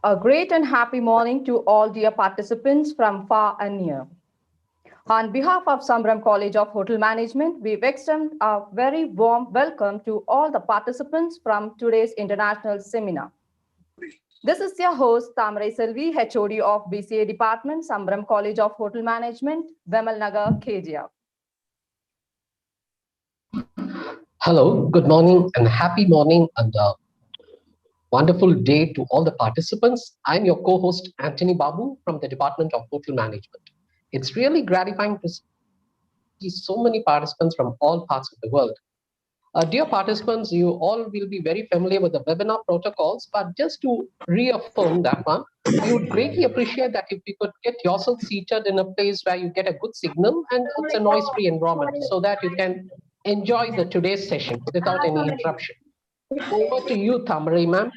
A great and happy morning to all dear participants from far and near. On behalf of Sambhram College of Hotel Management, we extend a very warm welcome to all the participants from today's international seminar. This is your host, Tamarai Selvi, HOD of BCA Department, Sambhram College of Hotel Management, Vemal Nagar, Kedia. Hello, good morning and happy morning and wonderful day to all the participants. I'm your co-host, Anthony Babu from the Department of Hotel Management. It's really gratifying to see so many participants from all parts of the world. Dear participants, you all will be very familiar with the webinar protocols, but just to reaffirm that one, we would greatly appreciate that if you could get yourself seated in a place where you get a good signal and it's a noise-free environment so that you can enjoy the today's session without any interruption. Over to you, Thamari, ma'am.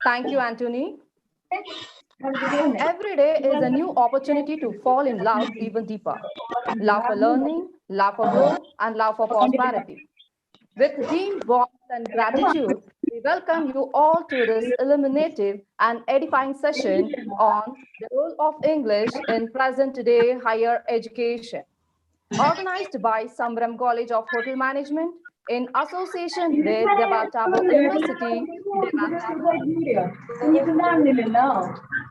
Thank you, Anthony. Every day is a new opportunity to fall in love even deeper. Love for learning, love for growth, and love for prosperity. With deep warmth and gratitude, we welcome you all to this illuminative and edifying session on the role of English in present-day higher education. Organized by Sambhram College of Hotel Management in association with DEBRE TABOR University.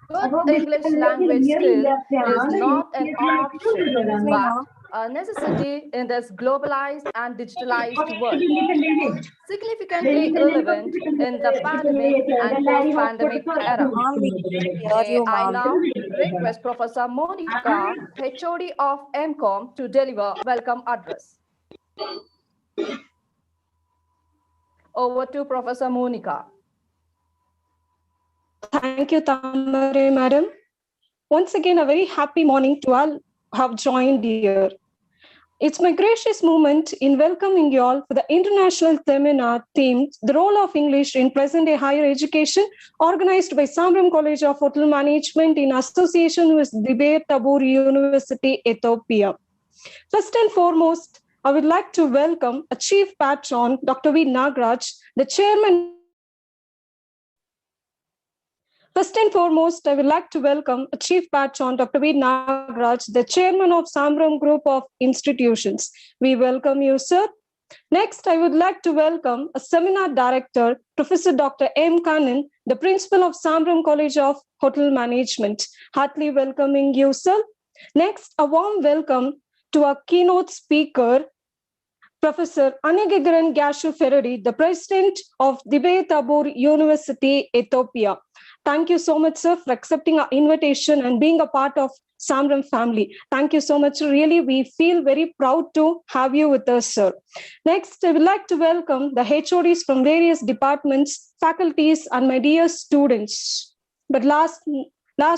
Good English language skill is not an option, but a necessity in this globalized and digitalized world. Significantly relevant in the pandemic and post-pandemic era. I now request Professor Monica, HOD of MCOM, to deliver welcome address. Over to Professor Monica. Thank you, Tamare, madam. Once again, a very happy morning to all who have joined here. It's my gracious moment in welcoming you all for the international seminar themed The Role of English in Present-Day Higher Education, organized by Sambhram College of Hotel Management in association with DEBRE TABOR University, Ethiopia. First and foremost, I would like to welcome a Chief Patron, Dr. V. Nagraj, the Chairman. First and foremost, I would like to welcome a Chief Patron, Dr. V. Nagraj, the Chairman of Sambhram Group of Institutions. We welcome you, sir. Next, I would like to welcome a Seminar Director, Professor Dr. M. Kannan, the Principal of Sambhram College of Hotel Management. Heartily welcoming you, sir. Next, a warm welcome to our keynote speaker, Professor Anigagaran Gashu Ferrari, the President of DEBRE TABOR University, Ethiopia. Thank you so much, sir, for accepting our invitation and being a part of Sambhram family. Thank you so much. Really, we feel very proud to have you with us, sir. Next, I would like to welcome the HODs from various departments, faculties, and my dear students. But last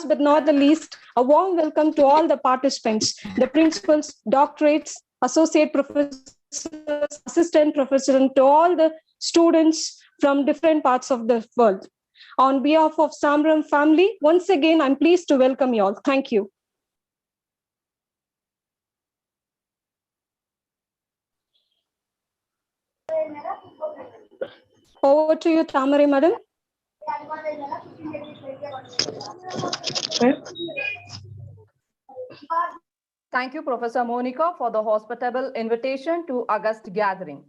but not the least, a warm welcome to all the participants, the principals, doctorates, associate professors, assistant professors, and to all the students from different parts of the world. On behalf of Sambhram family, once again, I'm pleased to welcome you all. Thank you. Over to you, Tamari, madam. Thank you, Professor Monica, for the hospitable invitation to August gathering.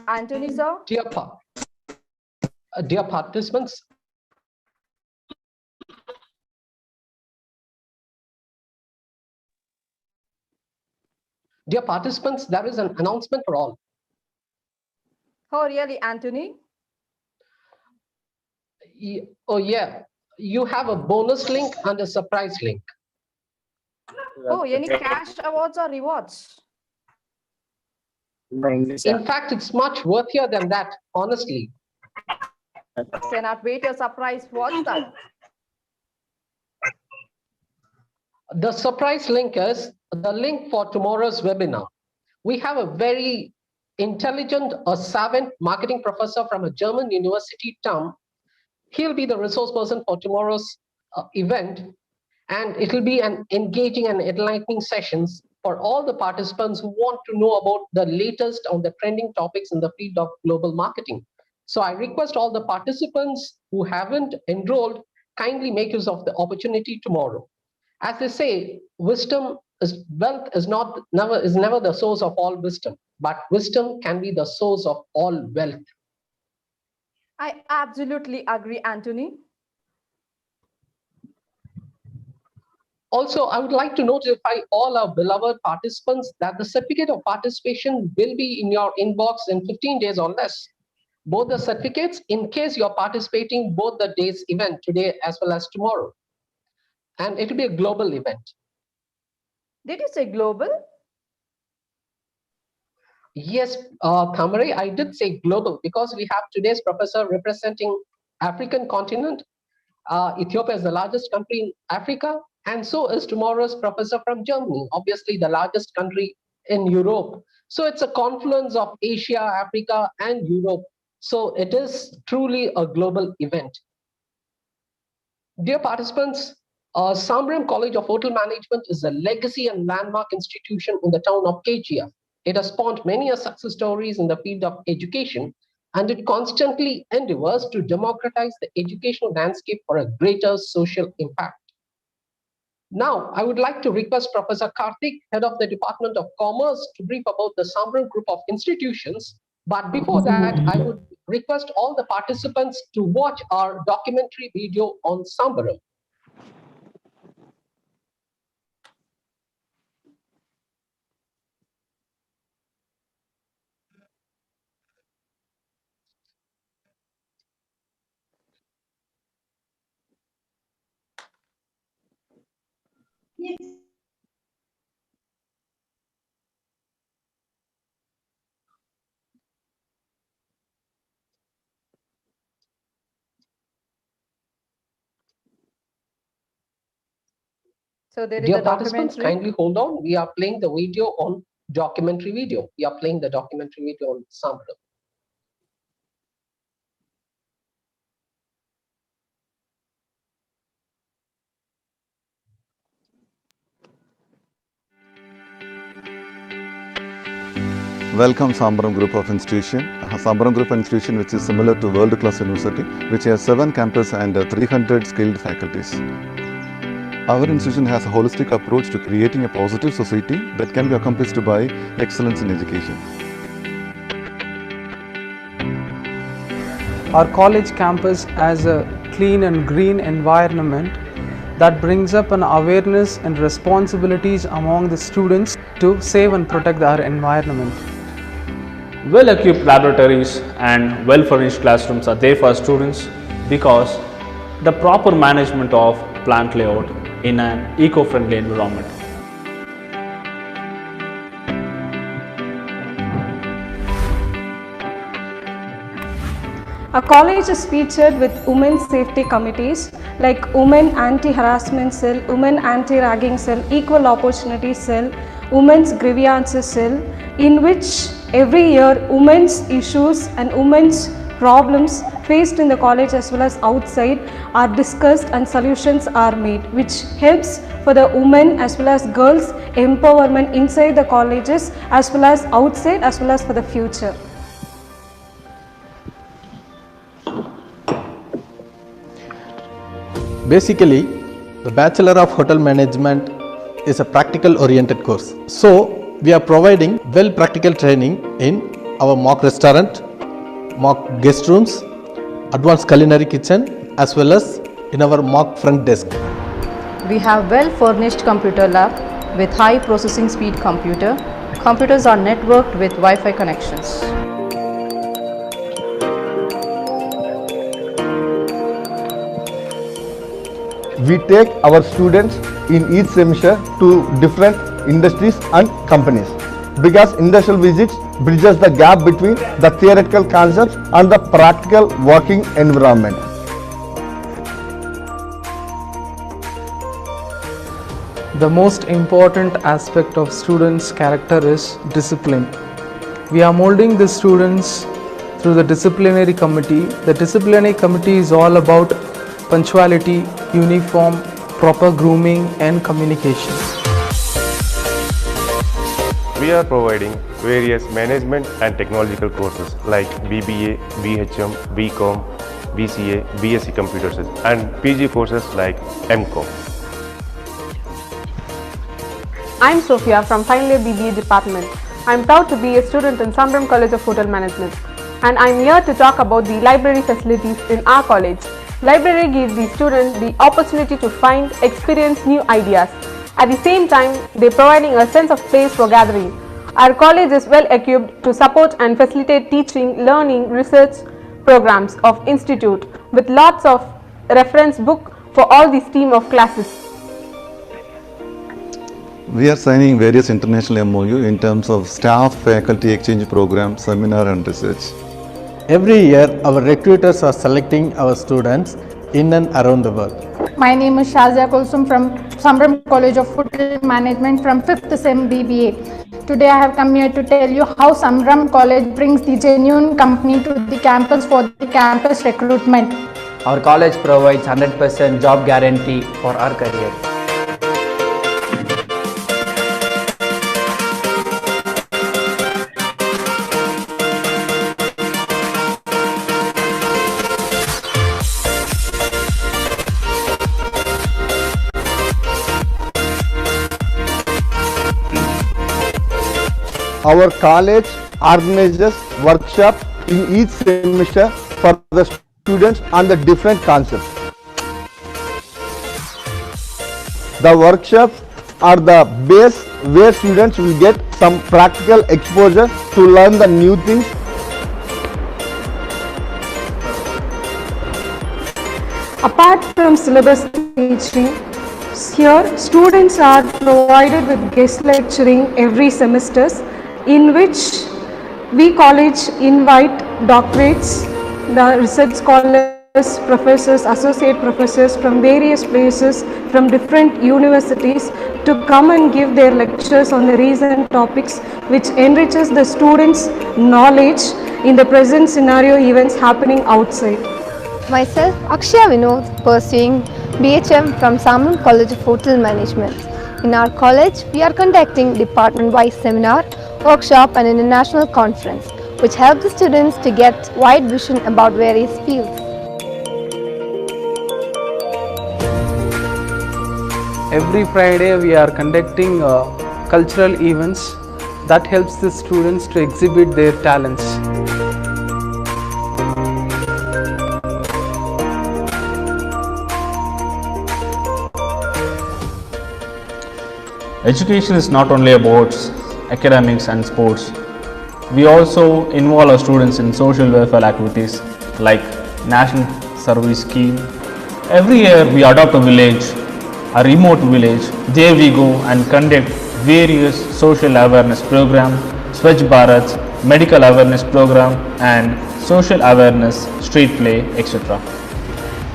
Anthony, sir. Dear participants, there is an announcement for all. Oh, really, Anthony? Oh, yeah. You have a bonus link and a surprise link. Oh, any cash awards or rewards? In fact, it's much worthier than that, honestly. Cannot wait a surprise. What's that? The surprise link is the link for tomorrow's webinar. We have a very intelligent, savant marketing professor from a German university town. He'll be the resource person for tomorrow's event, and it'll be an engaging and enlightening sessions for all the participants who want to know about the latest on the trending topics in the field of global marketing. So I request all the participants who haven't enrolled kindly make use of the opportunity tomorrow. As they say, wealth is never the source of all wisdom, but wisdom can be the source of all wealth. I absolutely agree, Anthony. Also, I would like to notify all our beloved participants that the certificate of participation will be in your inbox in 15 days or less. Both the certificates, in case you're participating both the days event today as well as tomorrow. And it will be a global event. Did you say global? Yes, Thamari, I did say global because we have today's professor representing African continent. Ethiopia is the largest country in Africa, and so is tomorrow's professor from Germany, obviously the largest country in Europe. So it's a confluence of Asia, Africa, and Europe. So it is truly a global event. Dear participants, Sambhram College of Hotel Management is a legacy and landmark institution in the town of KGF. It has spawned many success stories in the field of education, and it constantly endeavors to democratize the educational landscape for a greater social impact. Now, I would like to request Professor Karthik, head of the Department of Commerce, to brief about the Sambhram Group of Institutions. But before that, I would request all the participants to watch our documentary video on Sambhram. So there is Dear a participants, documentary. kindly hold on. We are playing the video on documentary video. We are playing the documentary video on Sambhram. Welcome Sambhram Group of Institution. Sambhram Group of Institution, which is similar to world-class university, which has 7 campuses and 300 skilled faculties. Our institution has a holistic approach to creating a positive society that can be accomplished by excellence in education. Our college campus has a clean and green environment that brings up an awareness and responsibilities among the students to save and protect our environment. Well-equipped laboratories and well-furnished classrooms are there for students because the proper management of plant layout in an eco-friendly environment. Our college is featured with women's safety committees like Women Anti-Harassment Cell, Women Anti-Ragging Cell, Equal Opportunity Cell, Women's Grievances Cell, in which every year women's issues and women's problems faced in the college as well as outside are discussed and solutions are made, which helps for the women as well as girls empowerment inside the colleges as well as outside as well as for the future. Basically, the Bachelor of Hotel Management is a practical oriented course. So, we are providing well practical training in our mock restaurant, mock guest rooms, advanced culinary kitchen, as well as in our mock front desk. We have well-furnished computer lab with high processing speed computer. Computers are networked with Wi-Fi connections. We take our students in each semester to different industries and companies because industrial visits bridges the gap between the theoretical concepts and the practical working environment. The most important aspect of students' character is discipline. We are molding the students through the disciplinary committee. The disciplinary committee is all about punctuality, uniform, proper grooming and communication. We are providing various management and technological courses like BBA, BHM, BCom, BCA, BSc Computer Science and PG courses like MCom. I'm Sophia from final year BBA department. I'm proud to be a student in Sambhram College of Hotel Management and I'm here to talk about the library facilities in our college. Library gives the students the opportunity to find, experience new ideas. At the same time, they're providing a sense of place for gathering. Our college is well equipped to support and facilitate teaching, learning, research programs of institute with lots of reference book for all the stream of classes. We are signing various international MOU in terms of staff, faculty exchange program, seminar and research. Every year, our recruiters are selecting our students in and around the world. My name is Shazia Kulsum from Sambhram College of Hotel Management from 5th SEM BBA. Today I have come here to tell you how Sambhram College brings the genuine company to the campus for the campus recruitment. Our college provides 100% job guarantee for our career. Our college organizes workshops in each semester for the students on the different concepts. The workshops are the base where students will get some practical exposure to learn the new things. Apart from syllabus teaching, here students are provided with guest lecturing every semester, in which we college invite doctorates, the research scholars, professors, associate professors from various places, from different universities to come and give their lectures on the recent topics, which enriches the students' knowledge in the present scenario events happening outside. Myself, Akshaya Vinod, pursuing BHM from Sambhram College of Hotel Management. In our college, we are conducting department-wide seminar, workshop and international conference, which help the students to get wide vision about various fields. Every Friday we are conducting cultural events that helps the students to exhibit their talents. Education is not only about academics and sports. We also involve our students in social welfare activities like National Service Scheme. Every year we adopt a village, a remote village. There we go and conduct various social awareness programs, Swachh Bharat, medical awareness program and social awareness, street play, etc.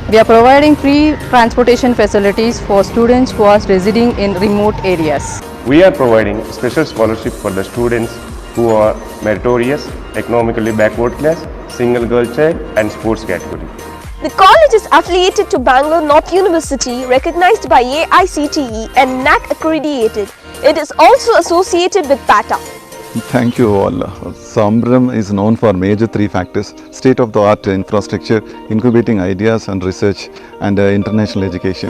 We are providing free transportation facilities for students who are residing in remote areas. We are providing special scholarship for the students who are meritorious, economically backward class, single girl child and sports category. The college is affiliated to Bangalore North University, recognized by AICTE and NAC accredited. It is also associated with PATA. Thank you all. Sambhram is known for major three factors: state-of-the-art infrastructure, incubating ideas and research, and international education.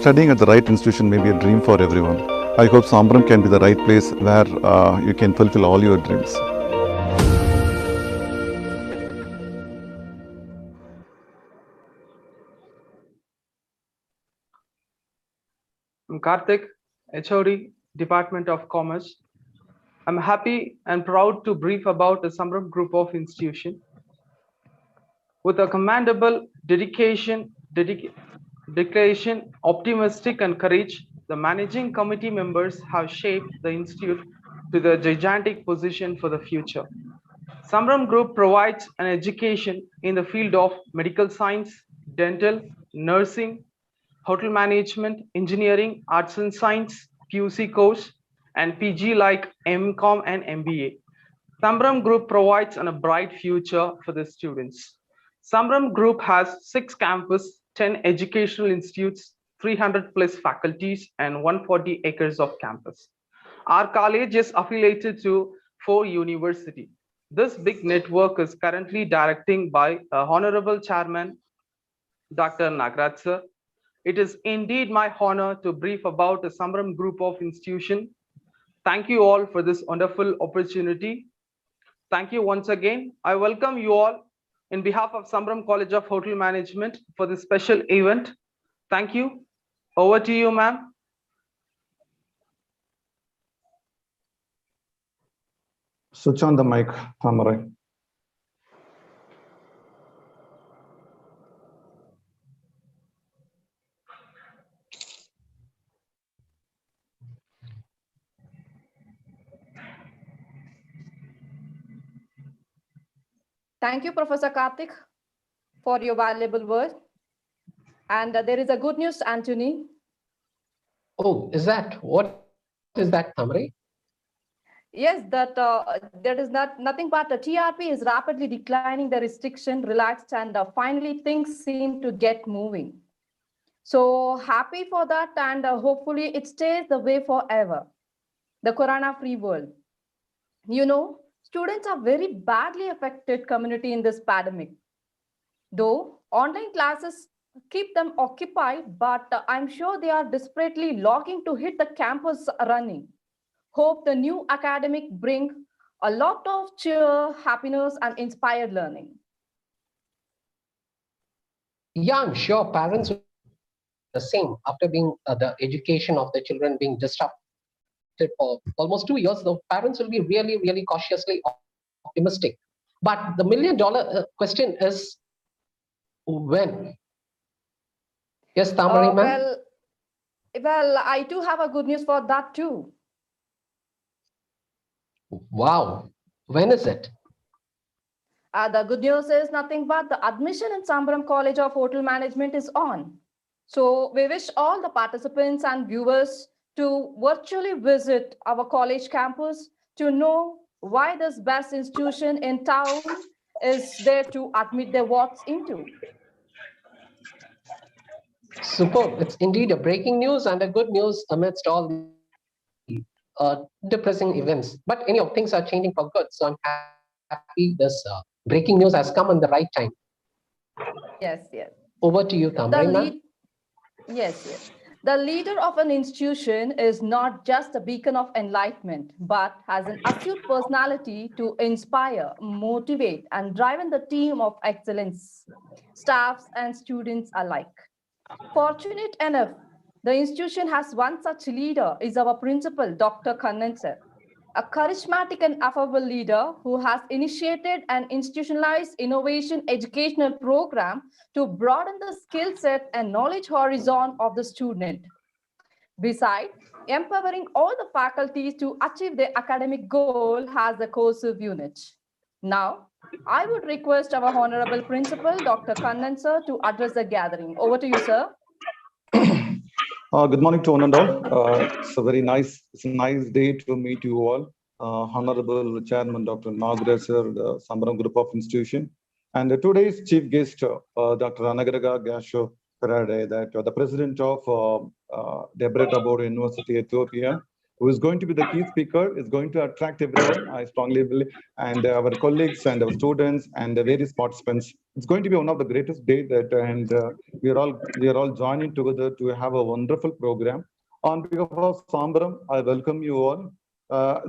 Studying at the right institution may be a dream for everyone. I hope Sambhram can be the right place where you can fulfill all your dreams. I'm Karthik, HOD, Department of Commerce. I'm happy and proud to brief about the Sambhram Group of Institution. With a commendable dedication, optimistic and courage, the managing committee members have shaped the institute to the gigantic position for the future. Sambhram Group provides an education in the field of medical science, dental, nursing, hotel management, engineering, arts and science, PUC course, and PG like MCOM and MBA. Sambhram Group provides a bright future for the students. Sambhram Group has 6 campuses, 10 educational institutes, 300 plus faculties, and 140 acres of campus. Our college is affiliated to 4 universities. This big network is currently directed by Honorable Chairman Dr. Nagraj sir. It is indeed my honor to brief about the Sambhram Group of Institution. Thank you all for this wonderful opportunity. Thank you once again. I welcome you all in behalf of Sambhram College of Hotel Management for this special event. Thank you. Over to you, ma'am. Switch on the mic, Tamarai. Thank you, Professor Karthik, for your valuable word. And there is a good news, Anthony. Oh, is that? What is that, Thamri? Yes, that there is nothing but the TRP is rapidly declining, the restriction relaxed, and finally things seem to get moving. So happy for that, and hopefully it stays the way forever. The corona-free world. You know, students are very badly affected community in this pandemic. Though online classes keep them occupied, but I'm sure they are desperately logging to hit the campus running. Hope the new academic bring a lot of cheer, happiness, and inspired learning. Yeah, I'm sure parents will do the same after being the education of the children being disrupted for almost 2 years. The parents will be really, really cautiously optimistic. But the $1 million question is when? Yes, Tamari ma'am? Well, I do have a good news for that too. Wow. When is it? The good news is nothing but the admission in Sambhram College of Hotel Management is on. So we wish all the participants and viewers to virtually visit our college campus to know why this best institution in town is there to admit their wards into. Superb. It's indeed a breaking news and a good news amidst all the depressing events. But anyhow, things are changing for good. So I'm happy this breaking news has come in the right time. Yes, yes. Over to you, Tamari. Yes, yes. The leader of an institution is not just a beacon of enlightenment, but has an astute personality to inspire, motivate, and drive in the team of excellence, staffs and students alike. Fortunate enough, the institution has one such leader is our principal, Dr. Kannan sir, a charismatic and affable leader who has initiated an institutionalized innovation educational program to broaden the skill set and knowledge horizon of the student. Besides, empowering all the faculties to achieve their academic goal has a cohesive unit. Now, I would request our Honorable Principal, Dr. Kannan sir, to address the gathering. Over to you, sir. Good morning to one and all. It's a nice day to meet you all. Honorable Chairman Dr. Nagraj sir, the Sambhram Group of Institution, and today's chief guest, Dr. Anagraga Gasho Perade, that the President of DEBRE TABOR University, Ethiopia, who is going to be the key speaker, is going to attract everyone, I strongly believe, and our colleagues and our students and the various participants. It's going to be one of the greatest days that, and we are all joining together to have a wonderful program. On behalf of Sambhram, I welcome you all.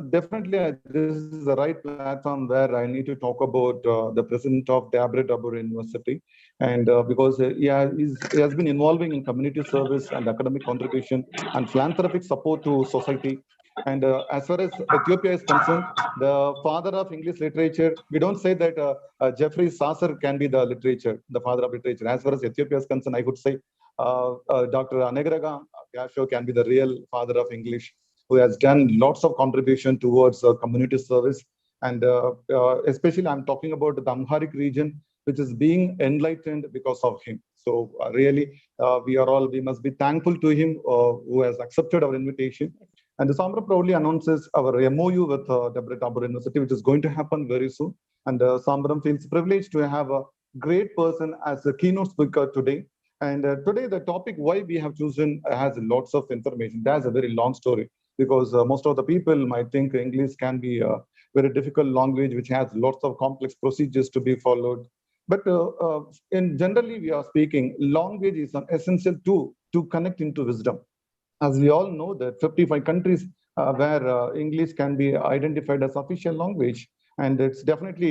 Definitely, this is the right platform where I need to talk about the president of DEBRE TABOR University, and because he has been involving in community service and academic contribution and philanthropic support to society. And as far as Ethiopia is concerned, the father of English literature, we don't say that Jeffrey Sasser can be the literature, the father of literature. As far as Ethiopia is concerned, I would say Dr. Anegraga Gasho can be the real father of English, who has done lots of contribution towards community service. And especially I'm talking about the Amharic region, which is being enlightened because of him. So really, we must be thankful to him who has accepted our invitation. And the Sambhram proudly announces our MOU with DEBRE TABOR University, which is going to happen very soon. And Sambhram feels privileged to have a great person as a keynote speaker today. And today, the topic why we have chosen has lots of information. That's a very long story, because most of the people might think English can be a very difficult language, which has lots of complex procedures to be followed. But in generally, we are speaking, language is an essential tool to connect into wisdom. As we all know, that 55 countries where English can be identified as official language, and it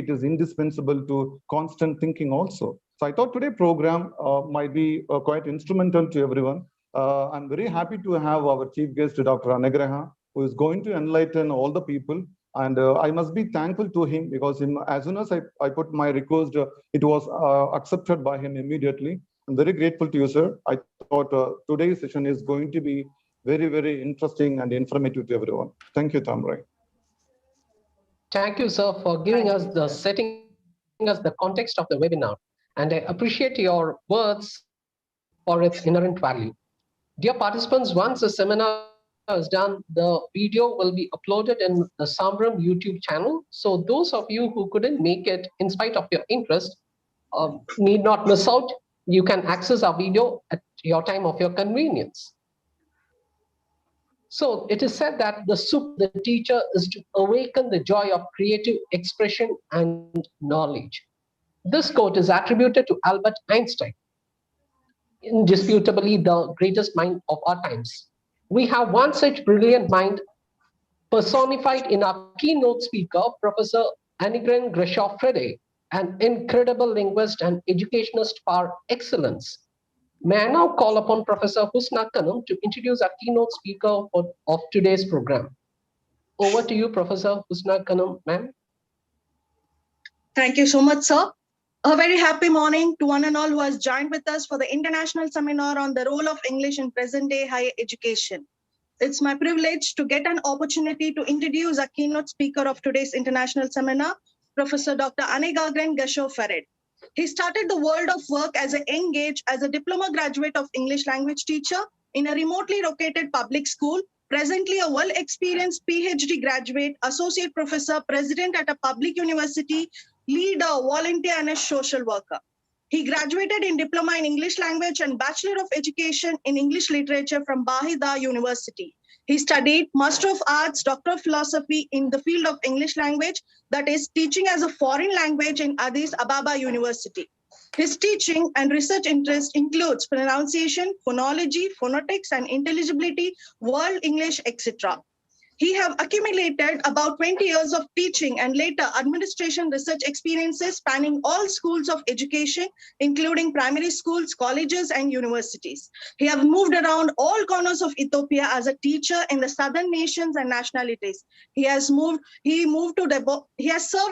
is indispensable to constant thinking also. So I thought today's program might be quite instrumental to everyone. I'm very happy to have our chief guest, Dr. Anegraha, who is going to enlighten all the people. And I must be thankful to him, because as soon as I put my request, it was accepted by him immediately. I'm very grateful to you, sir. I thought today's session is going to be very, very interesting and informative to everyone. Thank you, Tamrai. Thank you, sir, for giving us the context of the webinar. And I appreciate your words for its inherent value. Dear participants, once the seminar is done, the video will be uploaded in the Sambhram YouTube channel. So those of you who couldn't make it in spite of your interest need not miss out. You can access our video at your time of your convenience. So it is said that the soup of the teacher is to awaken the joy of creative expression and knowledge. This quote is attributed to Albert Einstein, indisputably the greatest mind of our times. We have one such brilliant mind personified in our keynote speaker, Professor Anigren Greshov-Frede, an incredible linguist and educationist par excellence. May I now call upon Professor Husna Khanum to introduce our keynote speaker of today's program. Over to you, Professor Husna Khanum, ma'am. Thank you so much, sir. A very happy morning to one and all who has joined with us for the international seminar on the role of English in present-day higher education. It's my privilege to get an opportunity to introduce our keynote speaker of today's international seminar, Professor Dr. Anegagren Gasho-Frede. He started the world of work as a young age as a diploma graduate of English language teacher in a remotely located public school, presently a well-experienced PhD graduate, associate professor, president at a public university, leader, volunteer, and a social worker. He graduated in Diploma in English Language and Bachelor of Education in English Literature from Bahida University. He studied Master of Arts, Doctor of Philosophy in the field of English Language, that is, teaching as a foreign language in Addis Ababa University. His teaching and research interest includes pronunciation, phonology, phonetics, and intelligibility, world English, etc. He have accumulated about 20 years of teaching and later administration research experiences spanning all schools of education, including primary schools, colleges, and universities. He have moved around all corners of Ethiopia as a teacher in the southern nations and nationalities. He has served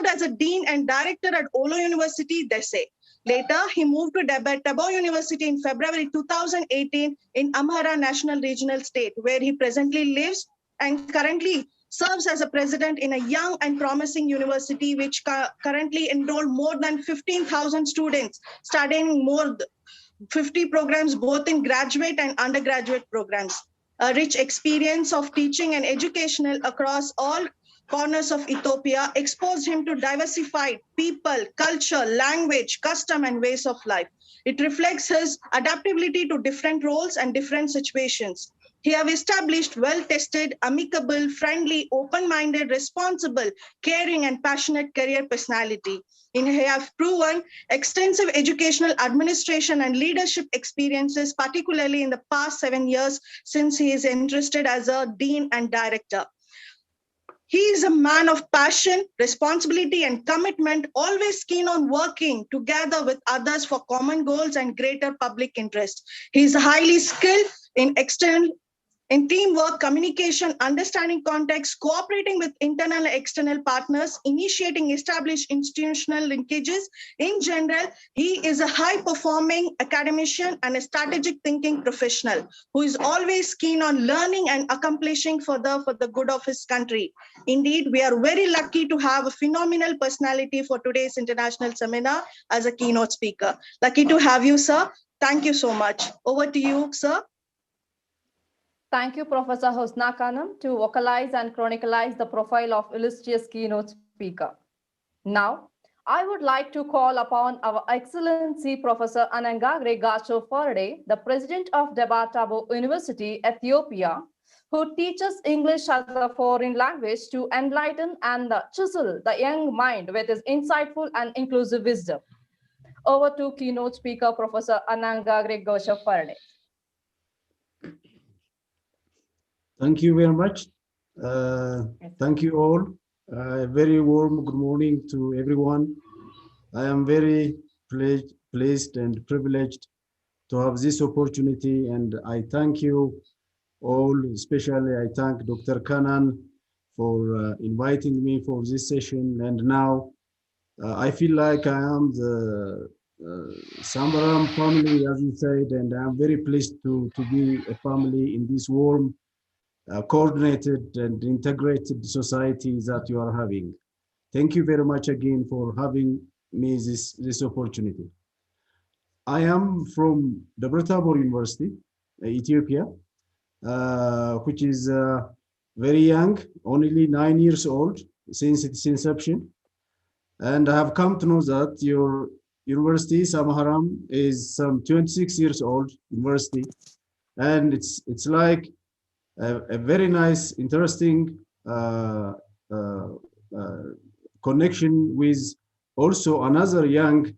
as a dean and director at Olo University, Dese. Later, he moved to DEBRE TABOR University in February 2018 in Amhara National Regional State, where he presently lives and currently serves as a president in a young and promising university, which currently enroll more than 15,000 students, studying more 50 programs, both in graduate and undergraduate programs. A rich experience of teaching and educational across all corners of Ethiopia, exposed him to diversified people, culture, language, custom, and ways of life. It reflects his adaptability to different roles and different situations. He have established well-tested, amicable, friendly, open-minded, responsible, caring, and passionate career personality. He have proven extensive educational administration and leadership experiences, particularly in the past 7 years since he is entrusted as a dean and director. He is a man of passion, responsibility, and commitment, always keen on working together with others for common goals and greater public interest. He is highly skilled in teamwork, communication, understanding context, cooperating with internal and external partners, initiating established institutional linkages. In general, he is a high-performing academician and a strategic thinking professional who is always keen on learning and accomplishing for the good of his country. Indeed, we are very lucky to have a phenomenal personality for today's international seminar as a keynote speaker. Lucky to have you, sir. Thank you so much. Over to you, sir. Thank you, Professor Husna Khanum, to vocalize and chronicleize the profile of illustrious keynote speaker. Now, I would like to call upon our Excellency Professor Anangagre Gacho Farde, the President of DEBRE TABOR University, Ethiopia, who teaches English as a foreign language to enlighten and chisel the young mind with his insightful and inclusive wisdom. Over to keynote speaker, Professor Anangagre Gacho Farde. Thank you very much. Thank you all. Very warm good morning to everyone. I am very pleased and privileged to have this opportunity, and I thank you all. Especially I thank Dr. Kanan for inviting me for this session. And now I feel like I am the Sambhram family, as you said, and I'm very pleased to be a family in this warm, coordinated and integrated society that you are having. Thank you very much again for having me this opportunity. I am from DEBRE TABOR University, Ethiopia, which is very young, only 9 years old since its inception. And I have come to know that your university, Sambhram, is some 26 years old university. And it's like a very nice, interesting connection with also another young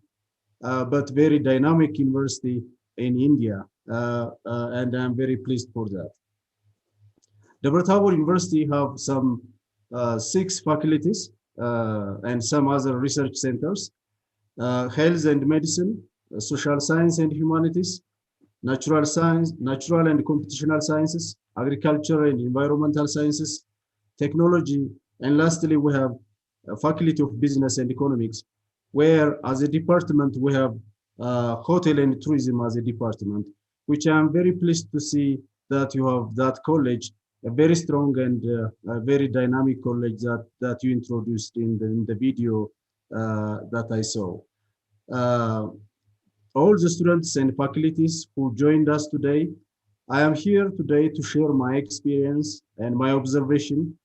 but very dynamic university in India, and I'm very pleased for that. DEBRE TABOR University have some 6 faculties and some other research centers: health and medicine, social science and humanities, natural science, natural and computational sciences, agriculture and environmental sciences, technology, and lastly, we have a faculty of business and economics, where as a department, we have hotel and tourism as a department, which I'm very pleased to see that you have that college, a very strong and a very dynamic college that you introduced in the video that I saw. All the students and faculties who joined us today, I am here today to share my experience and my observation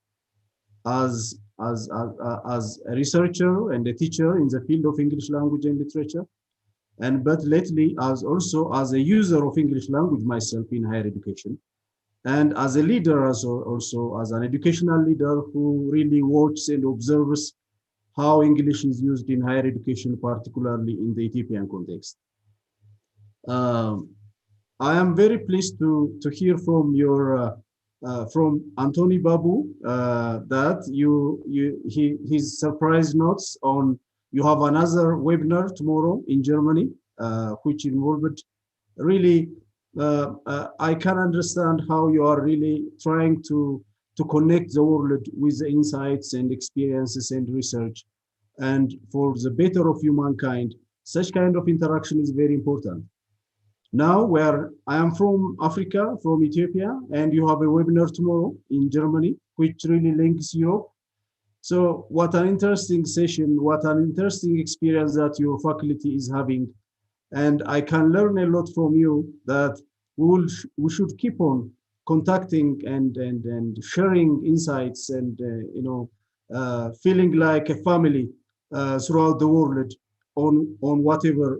as a researcher and a teacher in the field of English language and literature, but lately also as a user of English language myself in higher education, and as a leader also as an educational leader who really watches and observes how English is used in higher education, particularly in the Ethiopian context. I am very pleased to hear from your from Anthony Babu that his surprise notes on you have another webinar tomorrow in Germany, which involved really I can understand how you are really trying to connect the world with the insights and experiences and research, and for the better of humankind. Such kind of interaction is very important. Now, where I am from Africa, from Ethiopia, and you have a webinar tomorrow in Germany, which really links Europe. So what an interesting session, what an interesting experience that your faculty is having. And I can learn a lot from you that we should keep on contacting and sharing insights and feeling like a family throughout the world on whatever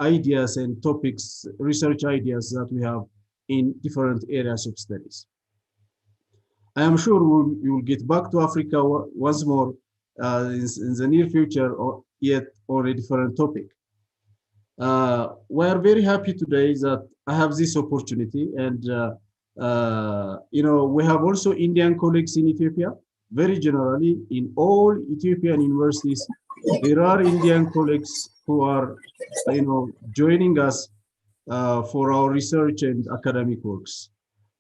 ideas and topics, research ideas that we have in different areas of studies. I am sure we will get back to Africa once more in the near future, or yet on a different topic. We are very happy today that I have this opportunity, and we have also Indian colleagues in Ethiopia. Very generally, in all Ethiopian universities, there are Indian colleagues who are, joining us for our research and academic works.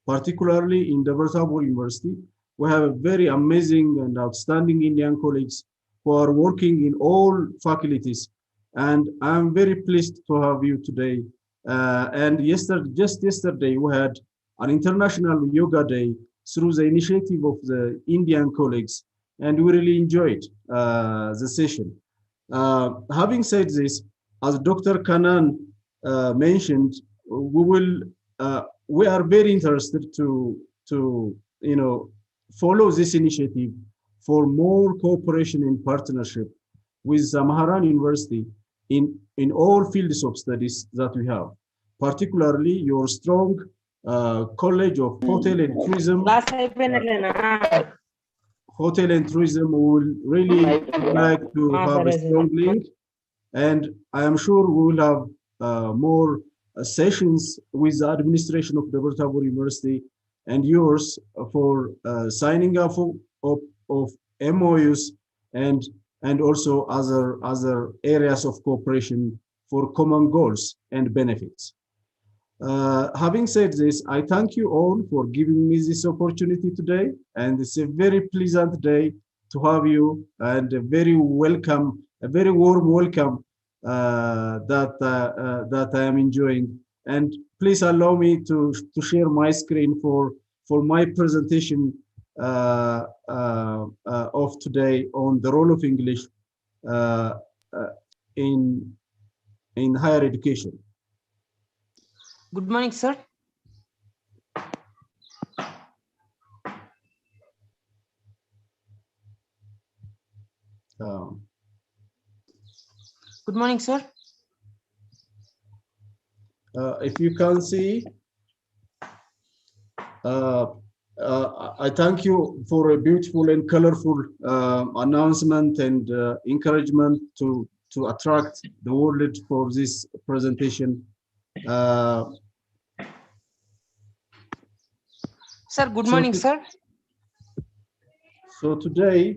Particularly in DEBRE TABOR University, we have a very amazing and outstanding Indian colleagues who are working in all faculties. And I'm very pleased to have you today. And just yesterday, we had an International Yoga Day through the initiative of the Indian colleagues, and we really enjoyed the session. Having said this, as Dr. Kanan mentioned, we are very interested to follow this initiative for more cooperation and partnership with Sambhram University in all fields of studies that we have, particularly your strong College of Hotel and Tourism. Hotel and Tourism will really like to have a strong link, and I am sure we will have more sessions with the administration of DEBRE TABOR University and yours for signing up of MOUs and also other areas of cooperation for common goals and benefits. Having said this, I thank you all for giving me this opportunity today, and it's a very pleasant day to have you, and a very warm welcome that I am enjoying. And please allow me to share my screen for my presentation of today on the role of English in higher education. Good morning, sir. Good morning, sir. If you can see, I thank you for a beautiful and colorful announcement and encouragement to attract the world for this presentation. Sir, good morning, sir. So today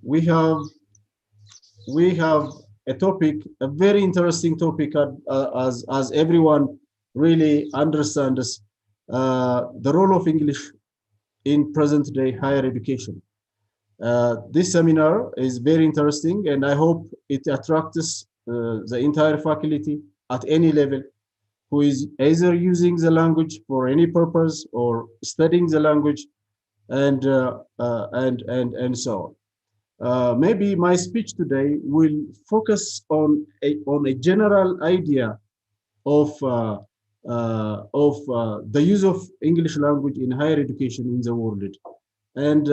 we have a topic, a very interesting topic, as everyone really understands the role of English in present-day higher education. This seminar is very interesting, and I hope it attracts the entire faculty at any level who is either using the language for any purpose or studying the language, and so on. Maybe my speech today will focus on a general idea of the use of English language in higher education in the world, and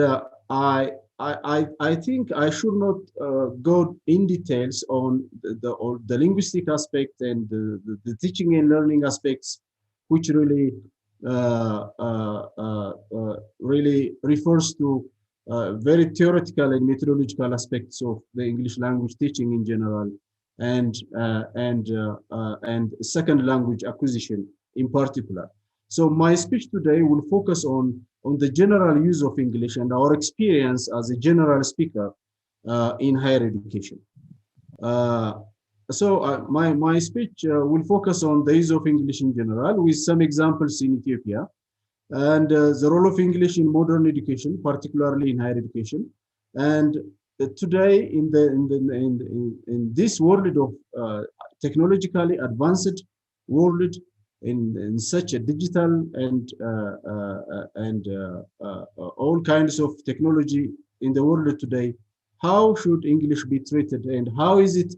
I think I should not go in details on the linguistic aspect and the teaching and learning aspects, which really really refers to very theoretical and methodological aspects of the English language teaching in general, and second language acquisition in particular. So my speech today will focus on the general use of English and our experience as a general speaker in higher education. My speech will focus on the use of English in general, with some examples in Ethiopia, and the role of English in modern education, particularly in higher education. And today, in this world of technologically advanced world, in such a digital and all kinds of technology in the world today, how should English be treated, and how is it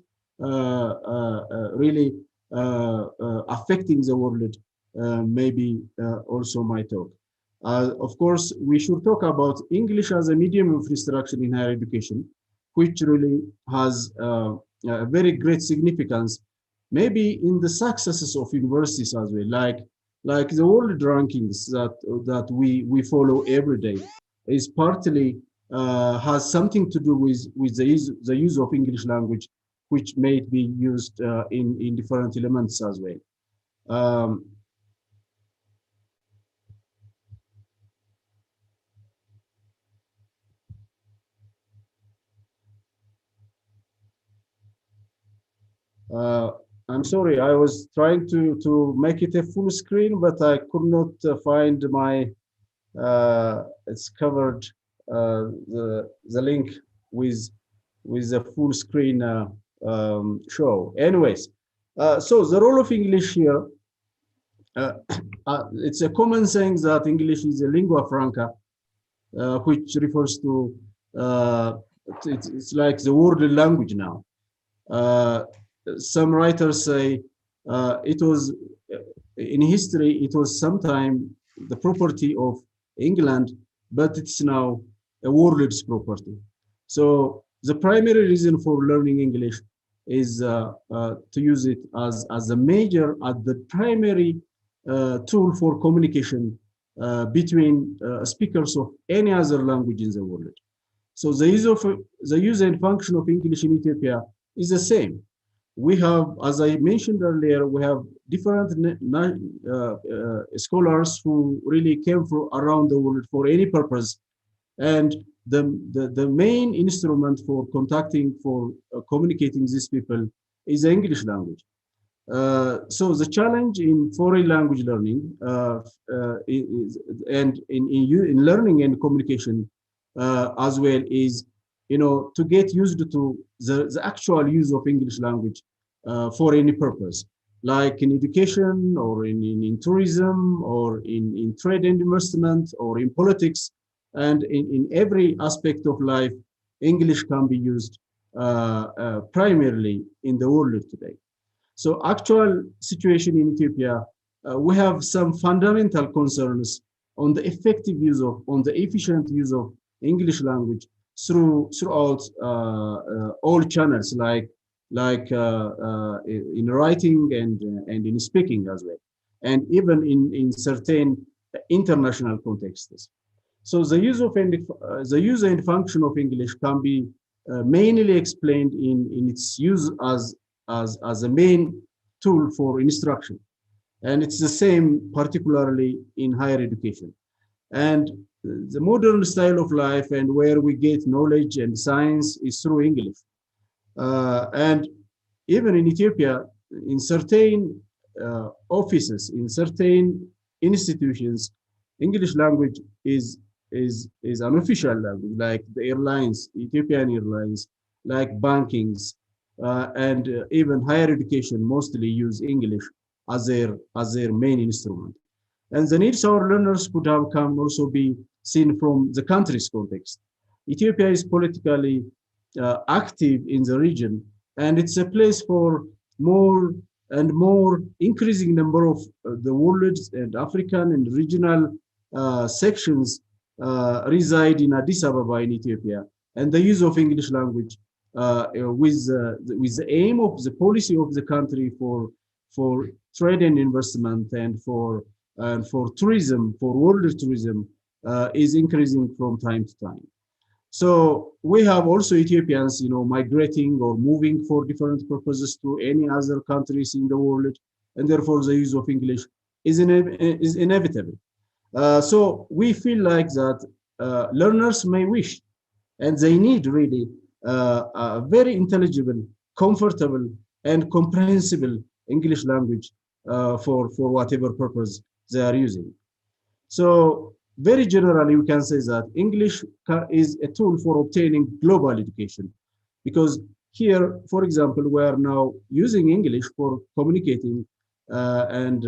really affecting the world? Maybe also my talk. Of course, we should talk about English as a medium of instruction in higher education, which really has a very great significance, maybe in the successes of universities as well, like the world rankings that we follow every day, is partly has something to do with the use of English language, which may be used in different elements as well. I'm sorry, I was trying to make it a full screen, but I could not find my, it's covered the link with a full screen show. Anyways, so the role of English here, it's a common saying that English is a lingua franca, which refers to, it's like the world language now. Some writers say it was, in history, it was sometime the property of England, but it's now a world's property. So the primary reason for learning English is to use it as a major, as the primary tool for communication between speakers of any other language in the world. So the use and function of English in Ethiopia is the same. We have, as I mentioned earlier, we have different scholars who really came from around the world for any purpose. And the main instrument for contacting, for communicating these people is the English language. So the challenge in foreign language learning and in learning and communication as well is, to get used to the actual use of English language for any purpose, like in education or in tourism or in trade and investment or in politics, and in every aspect of life, English can be used primarily in the world today. So actual situation in Ethiopia, we have some fundamental concerns on the effective use of, on the efficient use of English language throughout all channels, like in writing and in speaking as well, and even in certain international contexts. So the use and function of English can be mainly explained in its use as a main tool for instruction, and it's the same particularly in higher education. And the modern style of life and where we get knowledge and science is through English. And even in Ethiopia, in certain offices, in certain institutions, English language is an official language, like the airlines, Ethiopian Airlines, like bankings, and even higher education mostly use English as their main instrument. And the needs our learners could have can also be seen from the country's context. Ethiopia is politically active in the region, and it's a place for more and more increasing number of the world and African and regional sections reside in Addis Ababa in Ethiopia. And the use of English language with the aim of the policy of the country for trade and investment and for tourism, for world tourism, is increasing from time to time. So we have also Ethiopians, migrating or moving for different purposes to any other countries in the world, and therefore the use of English is inevitable. So we feel like that learners may wish, and they need really a very intelligible, comfortable, and comprehensible English language for whatever purpose they are using. So very generally, we can say that English is a tool for obtaining global education, because here, for example, we are now using English for communicating, and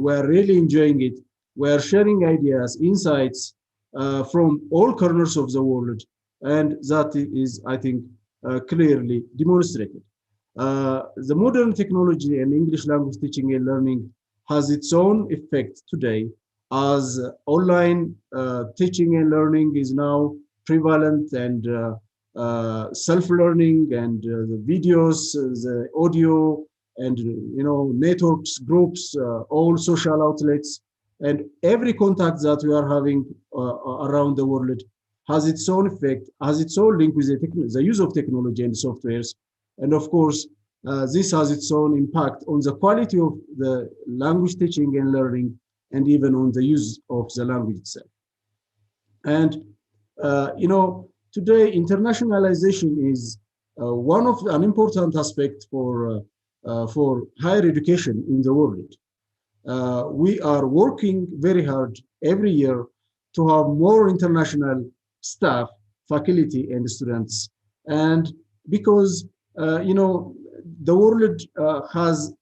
we're really enjoying it. We're sharing ideas, insights from all corners of the world, and that is, I think, clearly demonstrated. The modern technology and English language teaching and learning has its own effect today, as online teaching and learning is now prevalent, and self-learning and the videos, the audio, and networks, groups, all social outlets, and every contact that we are having around the world has its own effect, has its own link with the use of technology and softwares. And of course, this has its own impact on the quality of the language teaching and learning, and even on the use of the language itself. And today internationalization is one of an important aspect for higher education in the world. We are working very hard every year to have more international staff, faculty, and students. And because the world has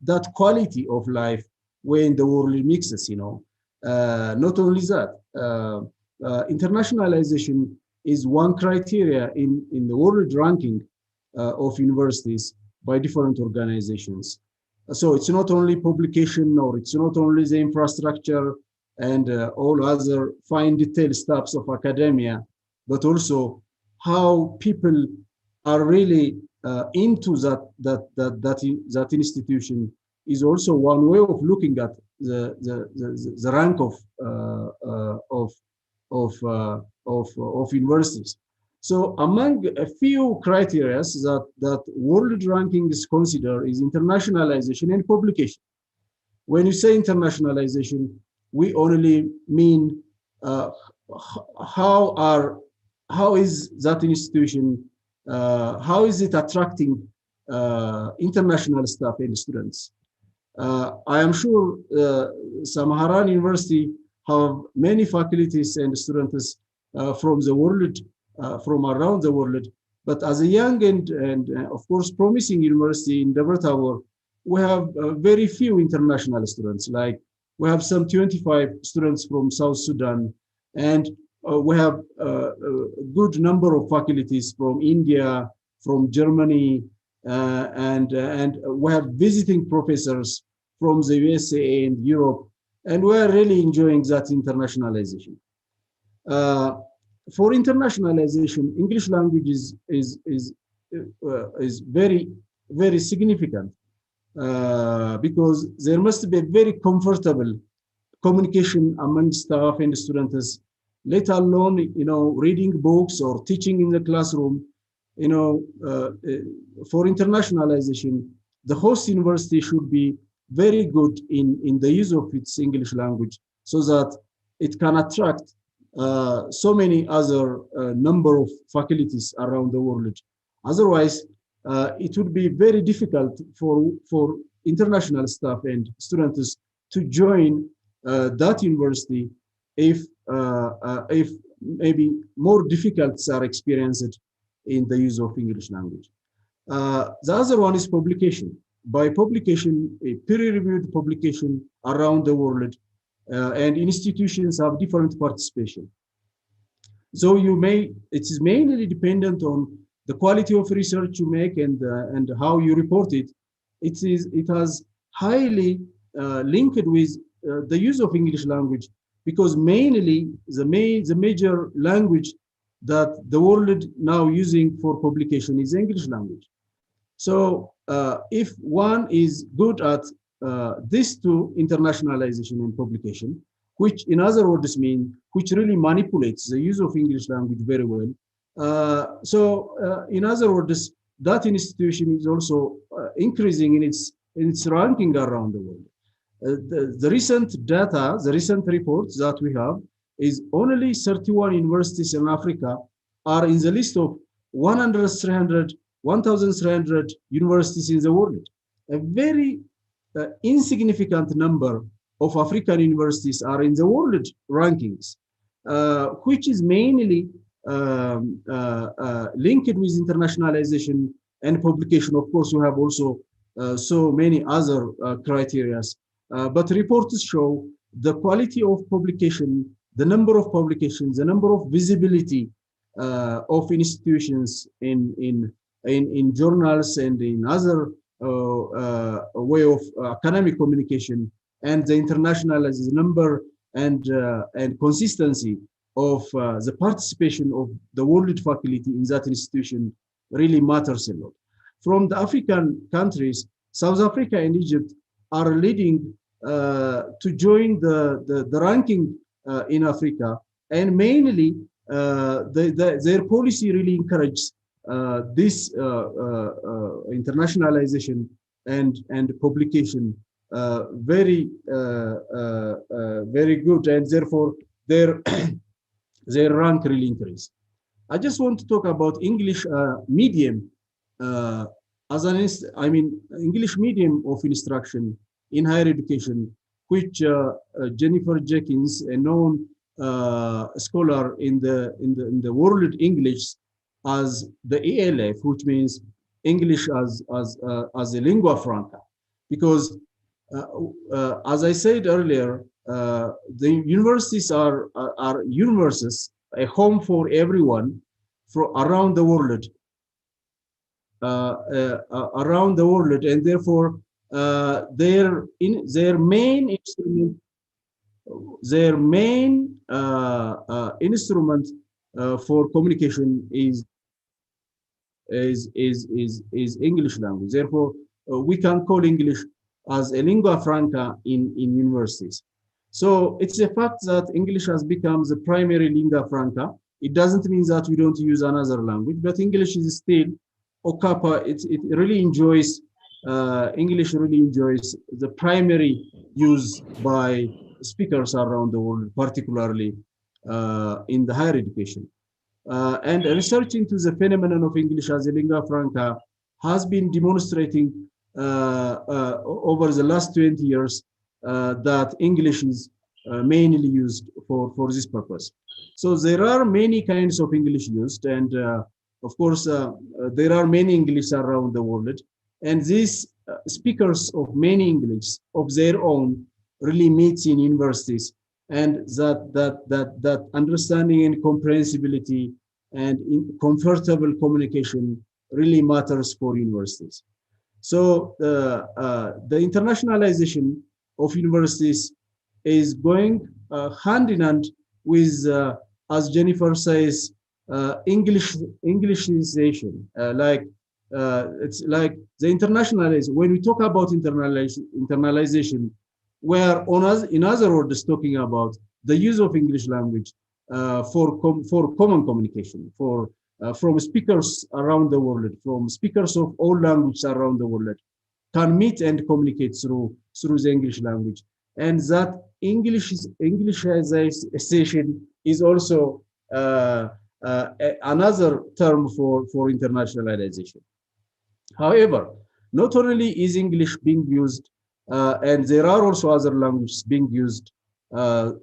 that quality of life when the world mixes. Not only that, internationalization is one criteria in the world ranking of universities by different organizations. So it's not only publication, or it's not only the infrastructure and all other fine detailed steps of academia, but also how people are really into that institution is also one way of looking at the rank of universities. So among a few criteria that world rankings consider is internationalization and publication. When you say internationalization, we only mean how is that institution, how is it attracting international staff and students. I am sure Sambhram University have many faculties and students from the world, from around the world. But as a young and of course promising university in DEBRE TABOR, we have very few international students. Like we have some 25 students from South Sudan, and we have a good number of faculties from India, from Germany, and we have visiting professors from the USA and Europe, and we are really enjoying that internationalization. For internationalization, English language is very, very significant because there must be a very comfortable communication among staff and students, let alone reading books or teaching in the classroom. For internationalization, the host university should be very good in the use of its English language, so that it can attract so many other number of faculties around the world. Otherwise, it would be very difficult for international staff and students to join that university if maybe more difficulties are experienced in the use of English language. The other one is publication. By publication, a peer-reviewed publication around the world, and institutions have different participation. So it is mainly dependent on the quality of research you make and how you report it. It has highly linked with the use of English language, because mainly the major language that the world now using for publication is English language. So if one is good at these two, internationalization and publication, which in other words which really manipulates the use of English language very well. In other words, that institution is also increasing in its ranking around the world. The recent data, the recent reports that we have is only 31 universities in Africa are in the list of 1,300 universities in the world. A very insignificant number of African universities are in the world rankings, which is mainly linked with internationalization and publication. Of course, we have also so many other criteria, but reports show the quality of publication, the number of publications, the number of visibility of institutions in journals and in other way of academic communication and the internationalized number and consistency of the participation of the world faculty in that institution really matters a lot. From the African countries, South Africa and Egypt are leading to join the ranking in Africa, and mainly their policy really encourages this internationalization and publication very good, and therefore their their rank really increase. I just want to talk about English medium as an English medium of instruction in higher education, which Jennifer Jenkins, a known scholar in the world English, as the ELF, which means English as a lingua franca, because as I said earlier, the universities are universes, a home for everyone around the world, and therefore their main instrument, for communication is English language. Therefore, we can call English as a lingua franca in universities. So it's a fact that English has become the primary lingua franca. It doesn't mean that we don't use another language, but English is still it really enjoys English really enjoys the primary use by speakers around the world, particularly in the higher education. And research into the phenomenon of English as a lingua franca has been demonstrating over the last 20 years that English is mainly used for this purpose. So there are many kinds of English used, and of course there are many English around the world, and these speakers of many English of their own really meet in universities, and that understanding and comprehensibility and comfortable communication really matters for universities. So the internationalization of universities is going hand in hand with, as Jennifer says, Englishization. It's like the internationalization. When we talk about internalization, we are in other words talking about the use of English language for common communication, from speakers around the world, from speakers of all languages around the world, can meet and communicate through the English language. And that Englishization is also another term for internationalization. However, not only is English being used, and there are also other languages being used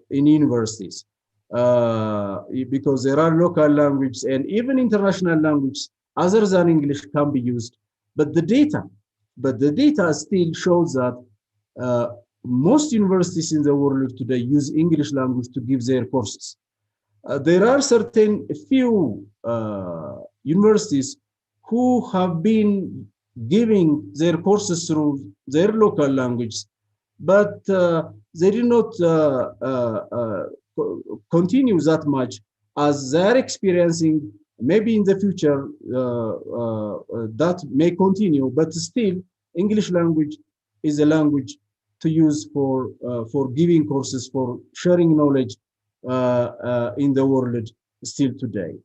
in universities, because there are local languages and even international languages other than English can be used. But the data still shows that most universities in the world today use English language to give their courses. There are certain few universities who have been giving their courses through their local language, but they do not continue that much, as they're experiencing. Maybe in the future that may continue, but still English language is a language to use for giving courses, for sharing knowledge in the world still today.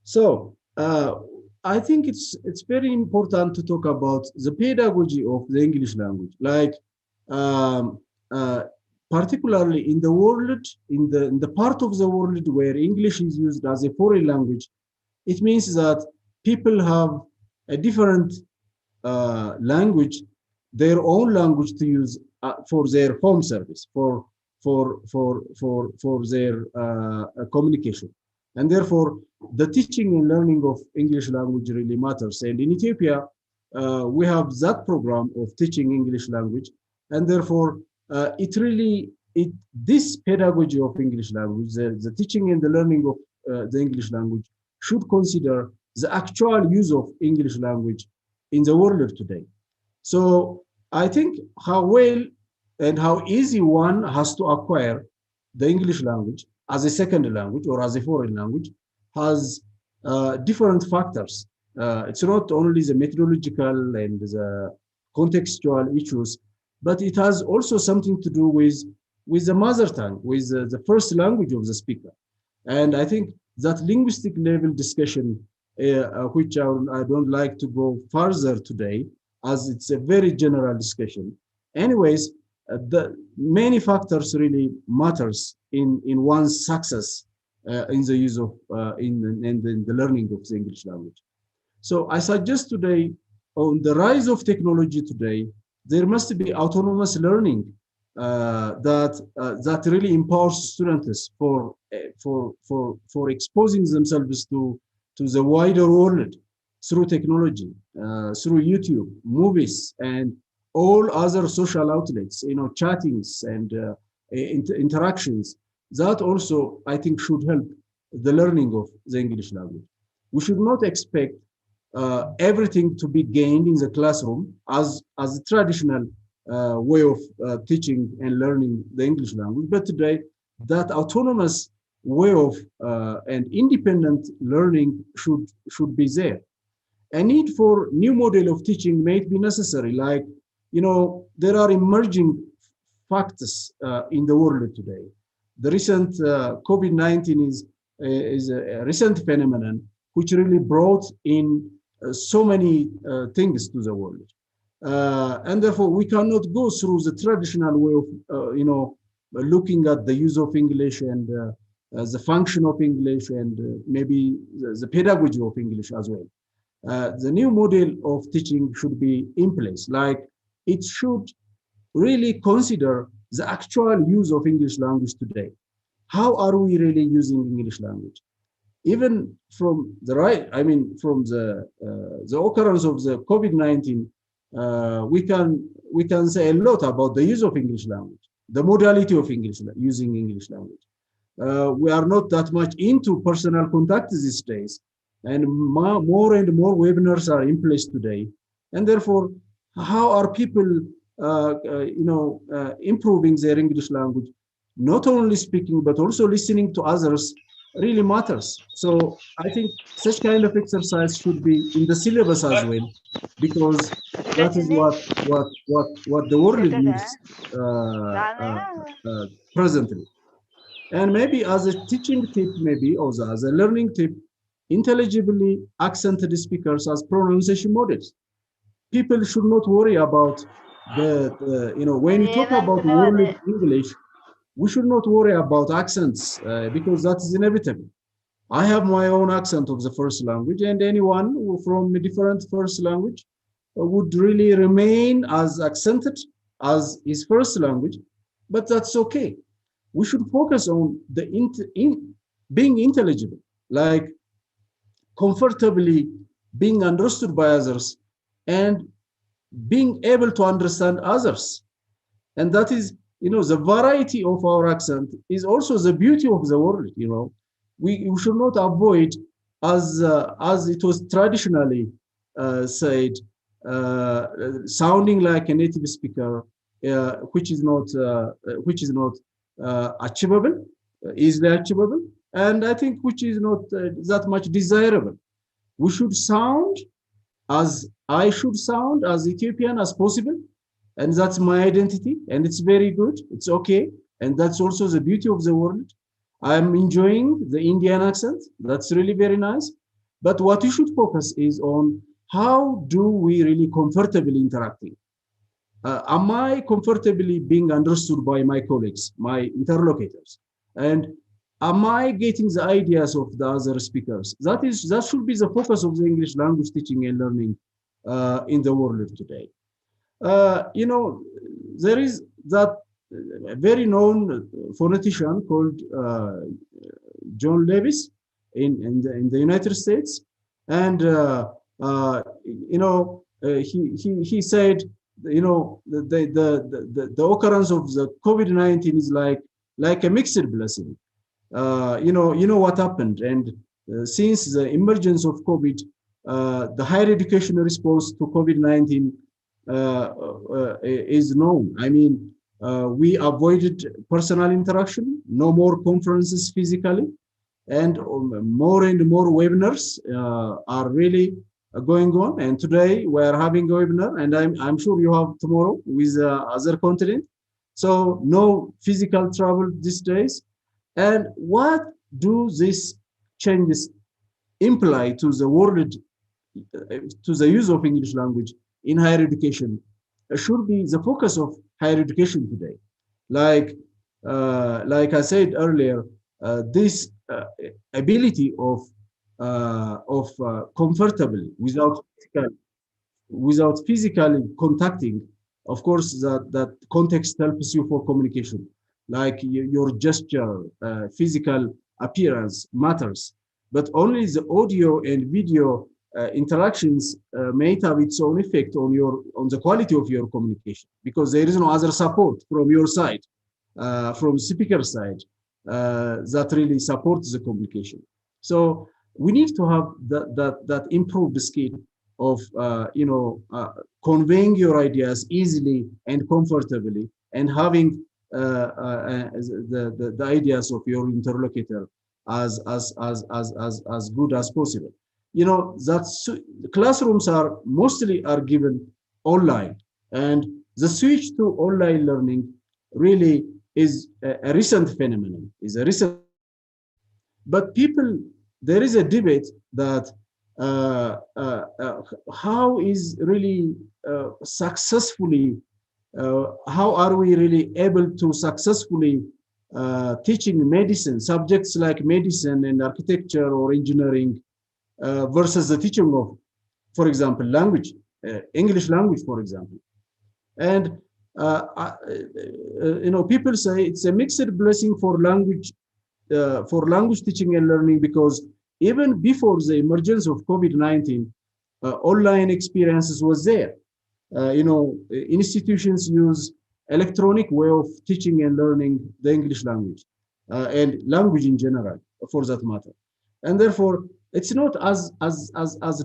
So I think it's very important to talk about the pedagogy of the English language, like particularly in the world, in the part of the world where English is used as a foreign language. It means that people have a different language, their own language to use for their home service, for their communication, and therefore the teaching and learning of English language really matters. And in Ethiopia, we have that program of teaching English language, and therefore this pedagogy of English language, the teaching and the learning of the English language, should consider the actual use of English language in the world today. So I think how well and how easy one has to acquire the English language as a second language or as a foreign language has different factors. It's not only the methodological and the contextual issues, but it has also something to do with the mother tongue, with the first language of the speaker. And I think that linguistic level discussion, which I don't like to go further today, as it's a very general discussion. Anyways, the many factors really matters in one's success in the use of in the learning of the English language. So I suggest today, on the rise of technology today, there must be autonomous learning that really empowers students for exposing themselves to the wider world through technology, through YouTube, movies, and all other social outlets, chattings and interactions. That also, I think, should help the learning of the English language. We should not expect everything to be gained in the classroom as a traditional way of teaching and learning the English language. But today, that autonomous way of and independent learning should be there. A need for new model of teaching may be necessary. Like, there are emerging factors in the world today. The recent COVID-19 is a recent phenomenon which really brought in so many things to the world. And therefore, we cannot go through the traditional way of, looking at the use of English and the function of English and maybe the pedagogy of English as well. The new model of teaching should be in place. Like, it should really consider the actual use of English language today. How are we really using English language? Even from the from the occurrence of the COVID-19, we can say a lot about the use of English language, the modality of using English language. We are not that much into personal contact these days, and more and more webinars are in place today. And therefore, how are people, improving their English language? Not only speaking, but also listening to others really matters. So I think such kind of exercise should be in the syllabus as well, because that is what the world needs presently. And maybe as a teaching tip, maybe also as a learning tip, intelligibly accented speakers as pronunciation models. People should not worry about when you talk about world English, we should not worry about accents because that is inevitable. I have my own accent of the first language, and anyone from a different first language would really remain as accented as his first language, but that's okay. We should focus on the being intelligible, like comfortably being understood by others and being able to understand others. And that is, the variety of our accent is also the beauty of the world. We should not avoid, as it was traditionally said, sounding like a native speaker, which is not achievable, easily achievable, and I think which is not that much desirable. We should sound as I should sound as Ethiopian as possible, and that's my identity, and it's very good. It's okay, and that's also the beauty of the world. I'm enjoying the Indian accent. That's really very nice. But what you should focus is on how do we really comfortably interacting? Am I comfortably being understood by my colleagues, my interlocutors? And am I getting the ideas of the other speakers? That should be the focus of the English language teaching and learning in the world today. There is that very known phonetician called John Lewis in the United States, and he said, the occurrence of the COVID-19 is like a mixed blessing. You know what happened, and since the emergence of COVID, the higher education response to COVID-19 is known. I mean, we avoided personal interaction, no more conferences physically, and more webinars are really going on. And today we are having a webinar, and I'm sure you have tomorrow with other continent. So no physical travel these days. And what do these changes imply to the world, to the use of English language in higher education? Should be the focus of higher education today. Like I said earlier, this ability of comfortably without physically contacting, of course, that context helps you for communication. Like your gesture, physical appearance matters, but only the audio and video interactions may have its own effect on the quality of your communication, because there is no other support from your side, from speaker side, that really supports the communication. So we need to have that improved skill of conveying your ideas easily and comfortably, and having the ideas of your interlocutor as good as possible. You know, the classrooms are mostly given online, and the switch to online learning really is a recent phenomenon. But there is a debate that how is really successfully, how are we really able to successfully teaching medicine, subjects like medicine and architecture or engineering, versus the teaching of, for example, language, English language, for example. And people say it's a mixed blessing for language teaching and learning, because even before the emergence of COVID-19, online experiences was there. Institutions use electronic way of teaching and learning the English language, and language in general, for that matter. And therefore, it's not as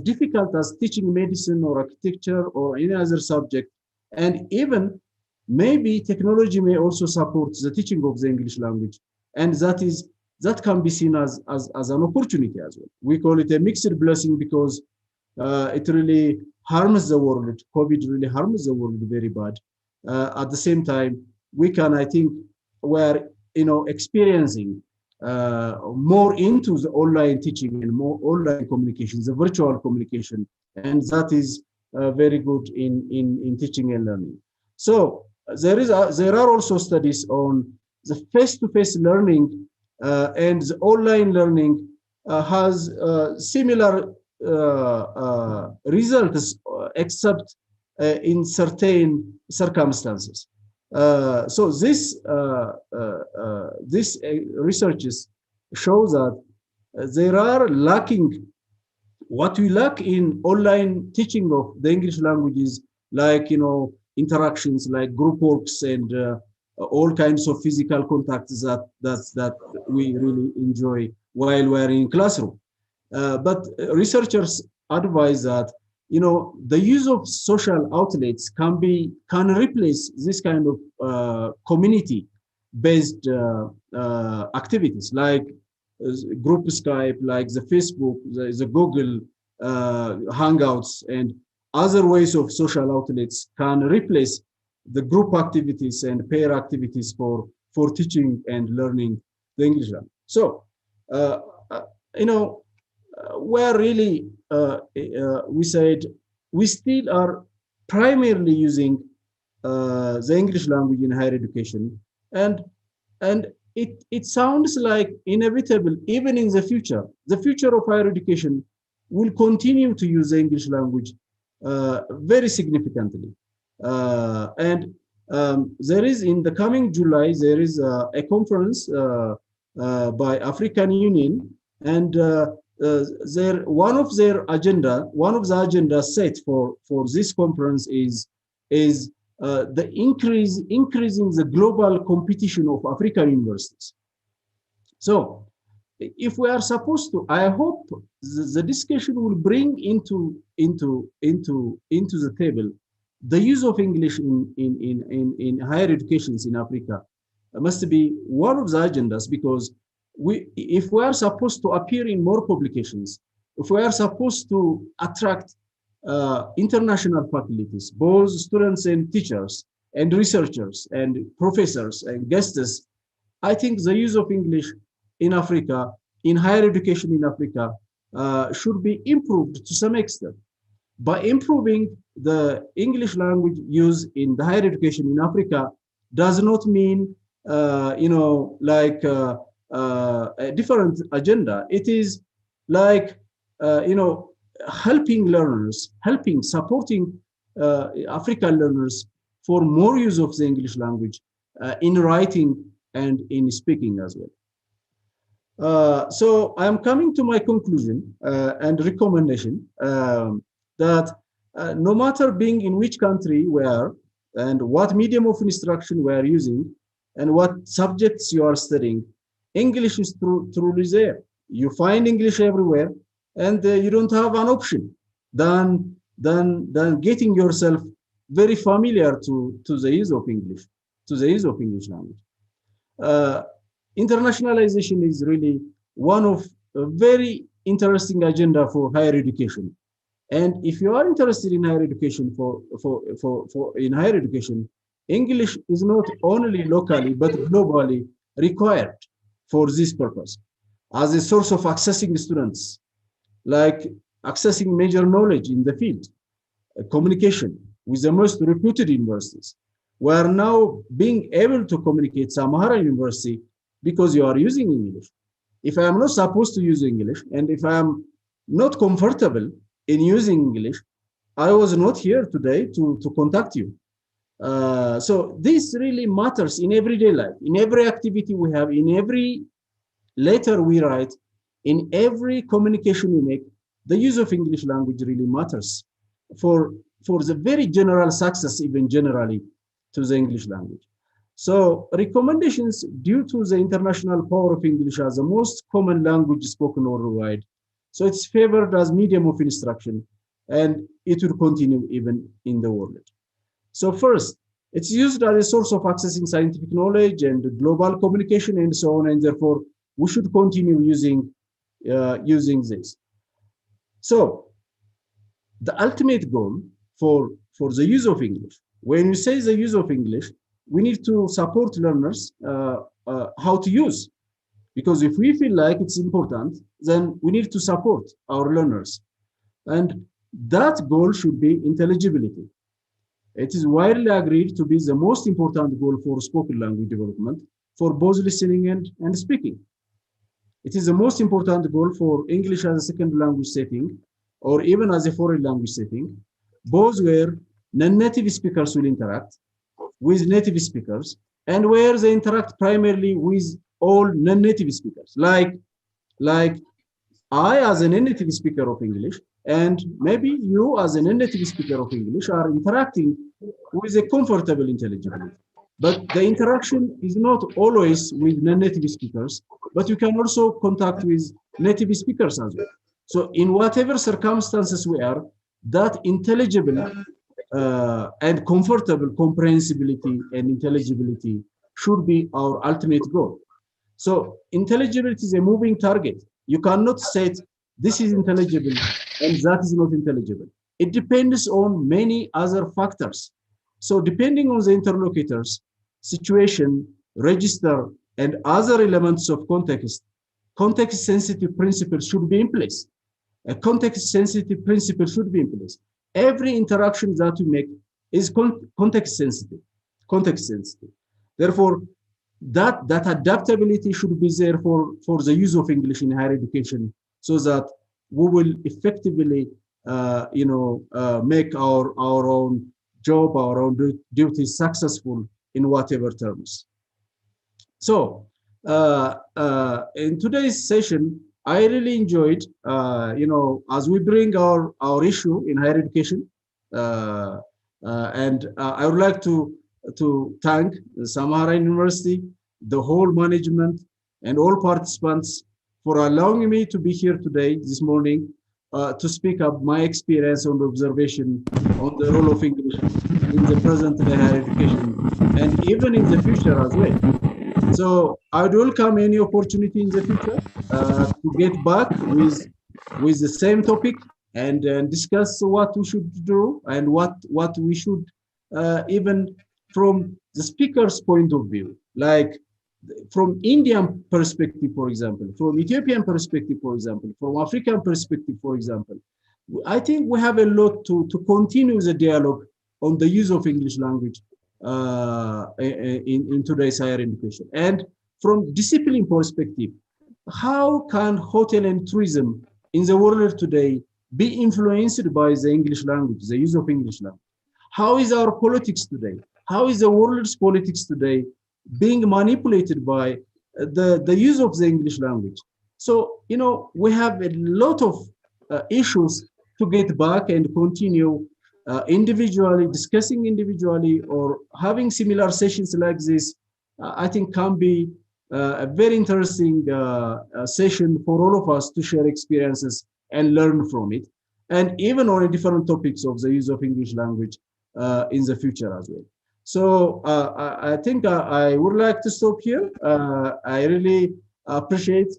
difficult as teaching medicine or architecture or any other subject. And even maybe technology may also support the teaching of the English language, and that can be seen as an opportunity as well. We call it a mixed blessing, because it really harms the world. COVID really harms the world very bad. At the same time, we can, I think, we're experiencing more into the online teaching and more online communication, the virtual communication, and that is very good in teaching and learning. So there are also studies on the face-to-face learning, and the online learning has similar results, except in certain circumstances. So this researches show that there are lacking, what we lack in online teaching of the English languages, like interactions, like group works, and all kinds of physical contacts that we really enjoy while we're in classroom. But researchers advise that the use of social outlets can replace this kind of community-based activities, like group Skype, like the Facebook, the Google Hangouts, and other ways of social outlets can replace the group activities and pair activities for teaching and learning the English language. So, we're really, we said, we still are primarily using the English language in higher education, and it sounds like inevitable even in the future. The future of higher education will continue to use the English language very significantly. And there is, in the coming July, there is a conference by African Union, and one of the agenda set for this conference is the increasing the global competition of African universities. So if we are supposed to, I hope the discussion will bring into the table the use of English in higher educations in Africa. Must be one of the agendas, because if we are supposed to appear in more publications, if we are supposed to attract international faculties, both students and teachers and researchers and professors and guests, I think the use of English in Africa, in higher education in Africa, should be improved to some extent. By improving the English language use in the higher education in Africa does not mean, like a different agenda. It is like, helping learners, supporting African learners for more use of the English language in writing and in speaking as well. So I am coming to my conclusion and recommendation that no matter being in which country we are and what medium of instruction we are using and what subjects you are studying, English is truly there. You find English everywhere, and you don't have an option than getting yourself very familiar to the use of English, language. Internationalization is really one of a very interesting agenda for higher education. And if you are interested in higher education, in higher education, English is not only locally but globally required for this purpose, as a source of accessing students, like accessing major knowledge in the field, communication with the most reputed universities. We are now being able to communicate Sambhram University because you are using English. If I am not supposed to use English, and if I am not comfortable in using English, I was not here today to contact you. So this really matters in everyday life, in every activity we have, in every letter we write, in every communication we make. The use of English language really matters for the very general success, even generally, to the English language. So recommendations due to the international power of English as the most common language spoken worldwide. So it's favored as medium of instruction, and it will continue even in the world. So first, it's used as a source of accessing scientific knowledge and global communication and so on, and therefore we should continue using this. So the ultimate goal for the use of English, when you say the use of English, we need to support learners how to use. Because if we feel like it's important, then we need to support our learners. And that goal should be intelligibility. It is widely agreed to be the most important goal for spoken language development for both listening and speaking. It is the most important goal for English as a second language setting, or even as a foreign language setting, both where non-native speakers will interact with native speakers, and where they interact primarily with all non-native speakers, like I as a non-native speaker of English, and maybe you as a non-native speaker of English are interacting with a comfortable intelligibility. But the interaction is not always with non-native speakers, but you can also contact with native speakers as well. So in whatever circumstances we are, that intelligible and comfortable comprehensibility and intelligibility should be our ultimate goal. So intelligibility is a moving target. You cannot say this is intelligible and that is not intelligible. It depends on many other factors. So depending on the interlocutors, situation, register, and other elements of context, context-sensitive principles should be in place. A context-sensitive principle should be in place. Every interaction that we make is context-sensitive. Therefore, that adaptability should be there for the use of English in higher education, so that we will effectively, make our own job, our own duties successful in whatever terms. So, in today's session, I really enjoyed, as we bring our issue in higher education, and I would like to thank Sambhram University, the whole management, and all participants for allowing me to be here today, this morning, to speak up my experience and observation on the role of English in the present day higher education and even in the future as well. So I would welcome any opportunity in the future to get back with the same topic and discuss what we should do and what we should even from the speaker's point of view, like from Indian perspective, for example, from Ethiopian perspective, for example, from African perspective, for example. I think we have a lot to continue the dialogue on the use of English language in today's higher education. And from discipline perspective, how can hotel and tourism in the world today be influenced by the English language, the use of English language? How is our politics today? How is the world's politics today being manipulated by the use of the English language? So, you know, we have a lot of issues to get back and continue individually, discussing individually, or having similar sessions like this. I think can be a very interesting session for all of us to share experiences and learn from it, and even on different topics of the use of English language in the future as well. So I think I would like to stop here. I really appreciate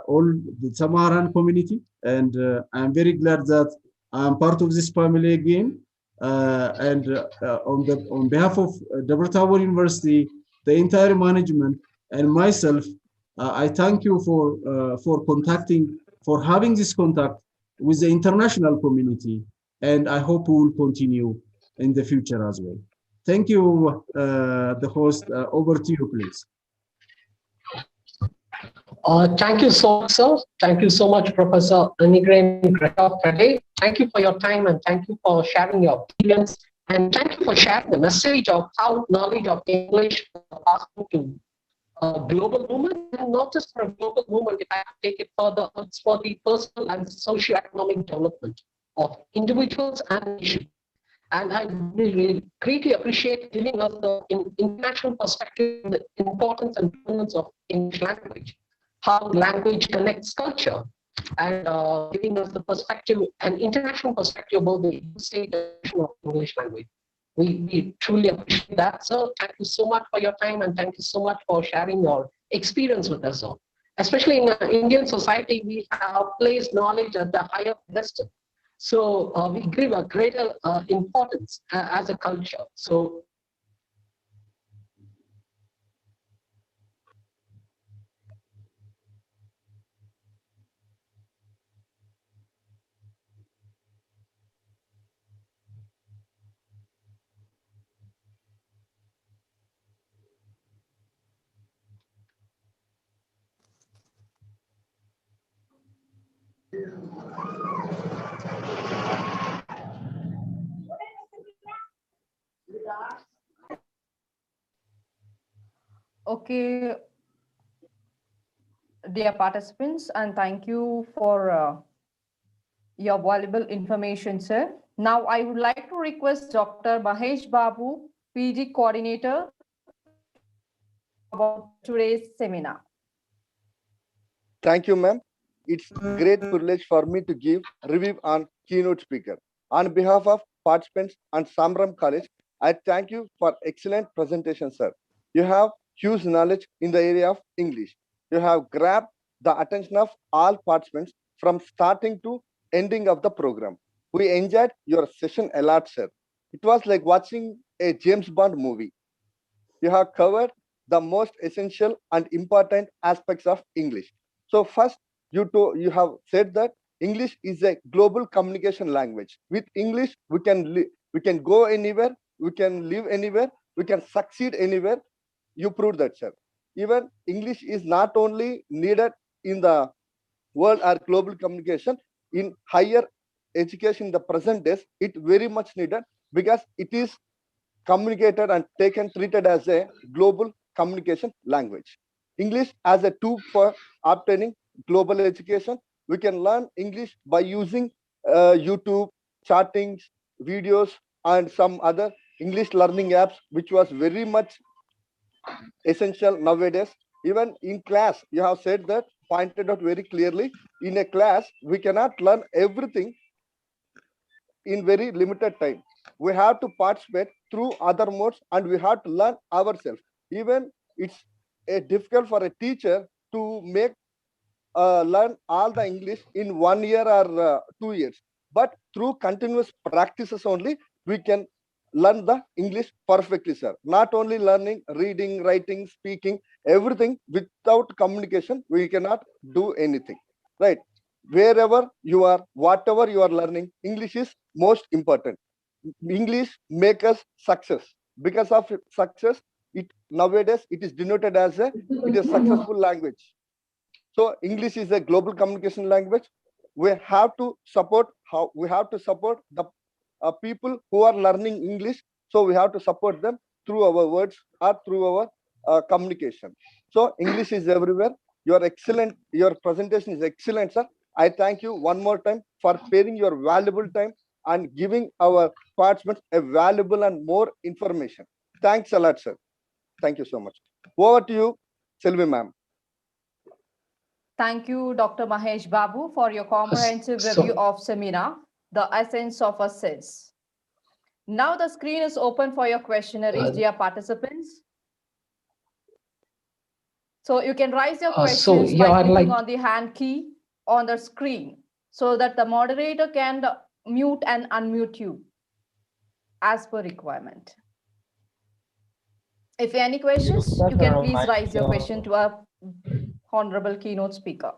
all the Sambhram community, and I'm very glad that I'm part of this family again. On behalf of DEBRE TABOR University, the entire management, and myself, I thank you for having this contact with the international community, and I hope we will continue in the future as well. Thank you, the host. Over to you, please. Thank you so much, sir. Thank you so much, Professor Anigren Greta. Thank you for your time, and thank you for sharing your experience, and thank you for sharing the message of how knowledge of English passed to a global movement, and not just for a global movement. If I take it further, it's for the personal and socio-economic development of individuals and nations. And I really greatly appreciate giving us the international perspective, the importance and prominence of English language, how language connects culture, and giving us the perspective, an international perspective about the state of English language. We truly appreciate that, sir. Thank you so much for your time, and thank you so much for sharing your experience with us, sir. Especially in Indian society, we have placed knowledge at the higher pedestal. So we give a greater importance as a culture. So Okay, dear participants, and thank you for your valuable information, sir. Now, I would like to request Dr. Mahesh Babu, PG Coordinator, about today's seminar. Thank you, ma'am. It's a great privilege for me to give a review on keynote speaker. On behalf of participants and Sambhram College, I thank you for excellent presentation, sir. You have huge knowledge in the area of English. You have grabbed the attention of all participants from starting to ending of the program. We enjoyed your session a lot, sir. It was like watching a James Bond movie. You have covered the most essential and important aspects of English. So first, you have said that English is a global communication language. With English, we can go anywhere, we can live anywhere, we can succeed anywhere. You proved that, sir. Even English is not only needed in the world or global communication, in higher education in the present days, it very much needed because it is communicated and treated as a global communication language. English as a tool for obtaining global education. We can learn English by using YouTube, chartings, videos, and some other English learning apps, which was very much essential nowadays. Even in class, you have said that pointed out very clearly. In a class, we cannot learn everything in very limited time. We have to participate through other modes and we have to learn ourselves. Even it's difficult for a teacher to make learn all the English in 1 year or 2 years. But through continuous practices only, we can learn the English perfectly, sir. Not only learning, reading, writing, speaking, everything. Without communication, we cannot do anything, right? Wherever you are, whatever you are learning, English is most important. English make us success. Because of success, it nowadays it is denoted as a successful language. So English is a global communication language. We have to support the people who are learning English. So we have to support them through our words or through our communication. So English is everywhere. You are excellent. Your presentation is excellent, sir. I thank you one more time for sparing your valuable time and giving our participants a valuable and more information. Thanks a lot, sir. Thank you so much. Over to you, Selvi ma'am. Thank you, Dr. Mahesh Babu, for your comprehensive review of seminar, The Essence of a Sense. Now the screen is open for your questionnaires, dear participants. So you can raise your questions by clicking on the hand key on the screen so that the moderator can mute and unmute you as per requirement. If you have any questions, you can please raise your question to our honorable keynote speaker.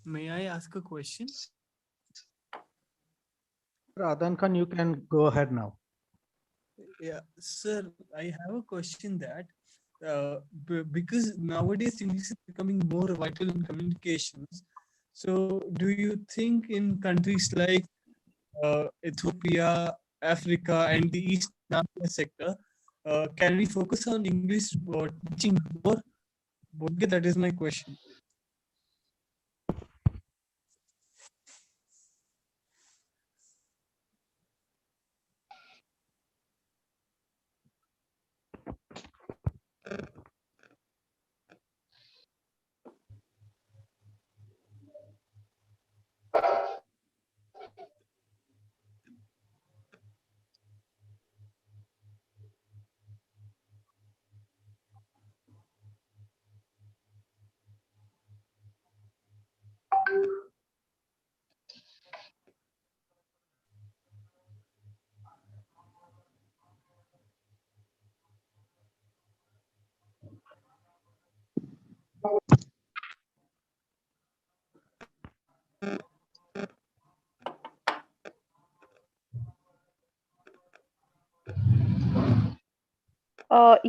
May I ask a question? Radhan Khan, you can go ahead now. Yeah, sir, I have a question that because nowadays English is becoming more vital in communications. So, do you think in countries like Ethiopia, Africa, and the East Africa sector, can we focus on English teaching more? That is my question.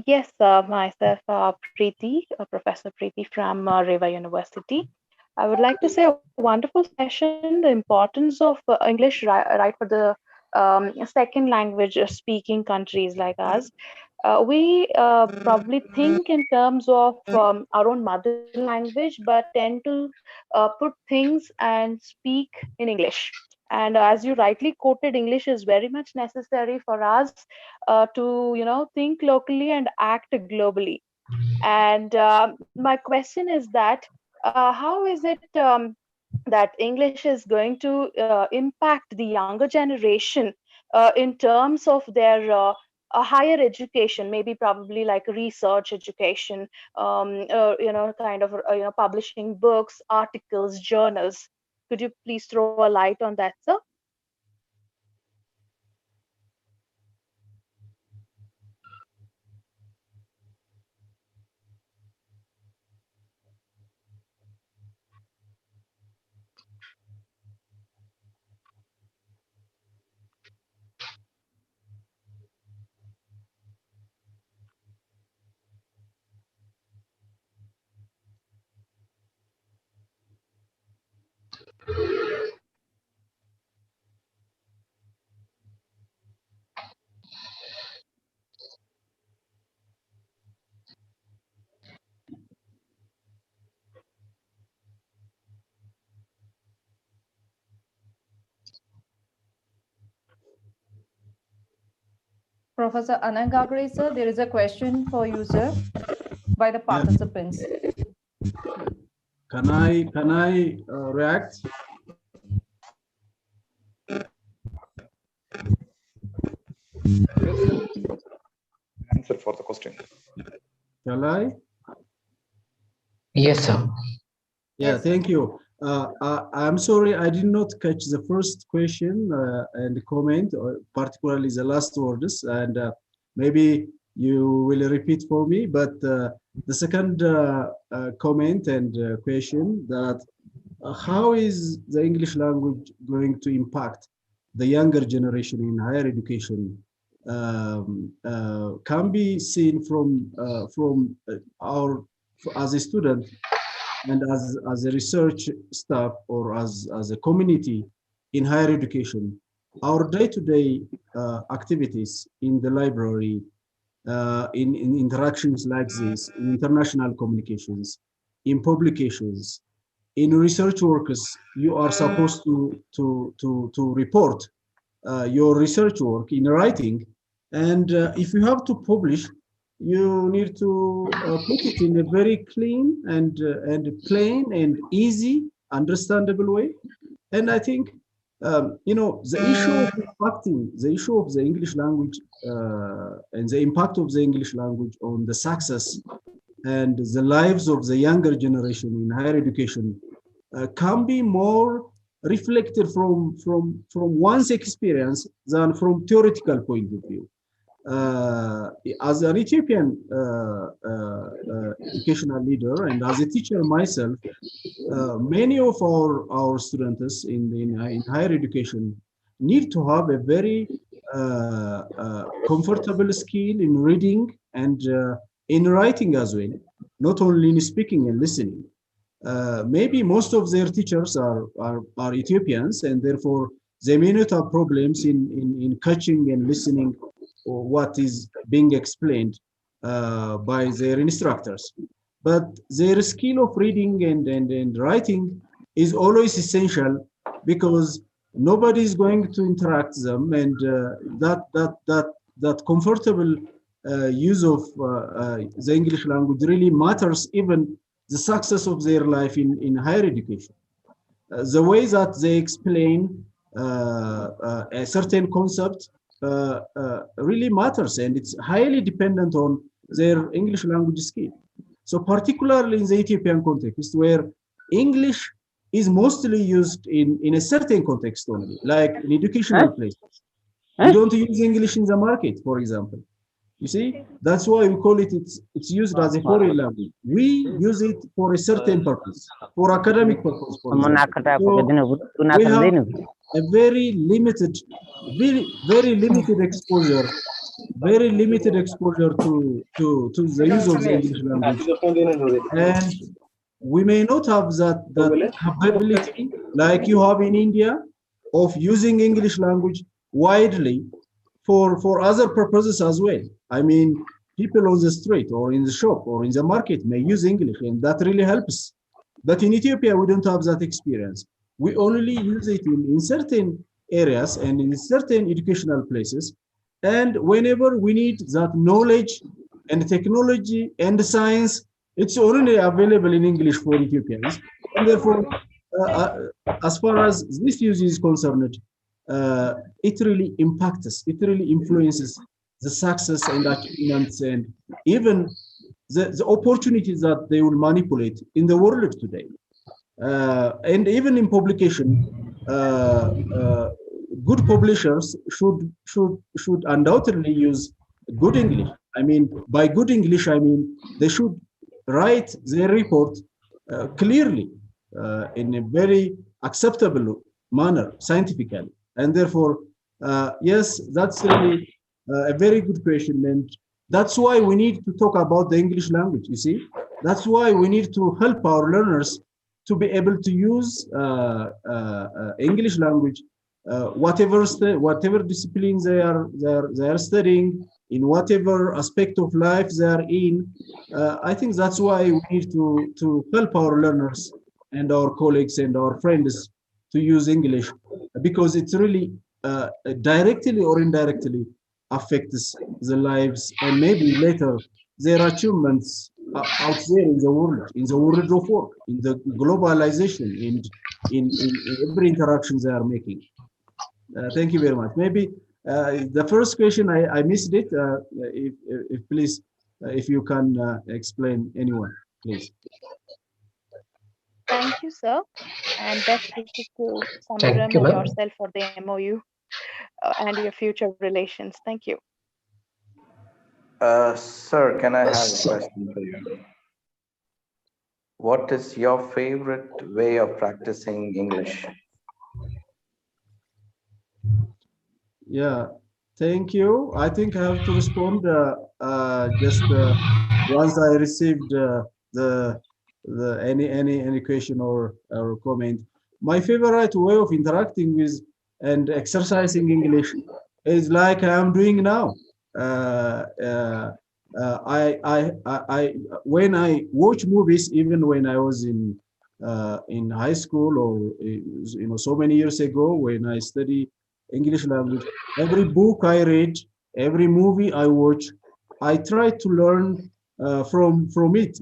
Yes, myself, Preeti, Professor Preeti from Reva University. I would like to say a wonderful session, the importance of English, right, for the second language speaking countries like us. We probably think in terms of our own mother language, but tend to put things and speak in English. And as you rightly quoted, English is very much necessary for us to, think locally and act globally. And my question is that how is it that English is going to impact the younger generation in terms of their higher education, maybe probably like research education, kind of, publishing books, articles, journals. Could you please throw a light on that, sir? Professor Anangagre, sir, there is a question for you, sir, by the participants. Can I react? Answer for the question. Shall I? Yes, sir. Yeah, Yes, thank you. I'm sorry, I did not catch the first question and the comment, or particularly the last words, and maybe you will repeat for me. But the second comment and question, that how is the English language going to impact the younger generation in higher education, can be seen from our, as a student and as a research staff, or as a community in higher education. Our day-to-day activities in the library, in interactions like this, in international communications, in publications, in research works, you are supposed to report your research work in writing, and if you have to publish, you need to put it in a very clean and plain and easy, understandable way. And I think you know, the issue of impacting, the issue of the English language and the impact of the English language on the success and the lives of the younger generation in higher education can be more reflected from one's experience than from theoretical point of view. As an Ethiopian educational leader and as a teacher myself, many of our students in higher education need to have a very comfortable skill in reading and in writing as well, not only in speaking and listening. Maybe most of their teachers are Ethiopians, and therefore they may not have problems in catching and listening what is being explained by their instructors. But their skill of reading and writing is always essential, because nobody is going to interact them, and that comfortable use of the English language really matters, even the success of their life in higher education. The way that they explain a certain concept really matters, and it's highly dependent on their English language skill. So particularly in the Ethiopian context, where English is mostly used in a certain context only, like in educational places. We don't use English in the market, for example. You see, that's why we call it, it's used as a foreign language. We use it for a certain purpose, for academic purpose, for example. So we have a very limited exposure, to the use of the English language. And we may not have that capability like you have in India of using English language widely for other purposes as well. I mean, people on the street or in the shop or in the market may use English, and that really helps. But in Ethiopia, we don't have that experience. We only use it in certain areas and in certain educational places. And whenever we need that knowledge and technology and science, it's only available in English for Ethiopians. And therefore, as far as this use is concerned, it really impacts us. It really influences the success and achievements and even the opportunities that they will manipulate in the world today. And even in publication, good publishers should undoubtedly use good English. I mean, by good English, I mean they should write their report clearly in a very acceptable manner, scientifically. And therefore, yes, that's really a very good question. And that's why we need to talk about the English language, you see. That's why we need to help our learners to be able to use English language, whatever discipline they are studying, in whatever aspect of life they are in. I think that's why we need to help our learners and our colleagues and our friends to use English, because it's really directly or indirectly affects the lives and maybe later their achievements out there in the world of work, in the globalization, in every interaction they are making. Thank you very much. Maybe the first question I missed it. If please, if you can explain, anyone, please. Thank you, sir, and best wishes to Thank Sambhram you, and ma'am. yourself for the MOU and your future relations. Thank you. Sir, can I have a question for you? What is your favorite way of practicing English? Yeah, thank you. I think I have to respond just once I received the any question or comment. My favorite way of interacting with and exercising English is like I'm doing now. When I watch movies, even when I was in high school or so many years ago when I study English language, every book I read, every movie I watch, I try to learn from it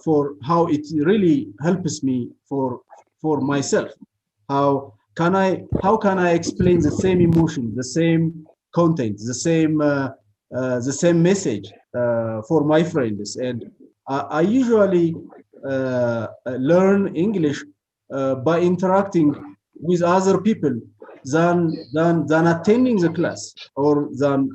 for how it really helps me for myself. How can I explain the same emotion, the same content, the same message for my friends? And I usually learn English by interacting with other people than attending the class or than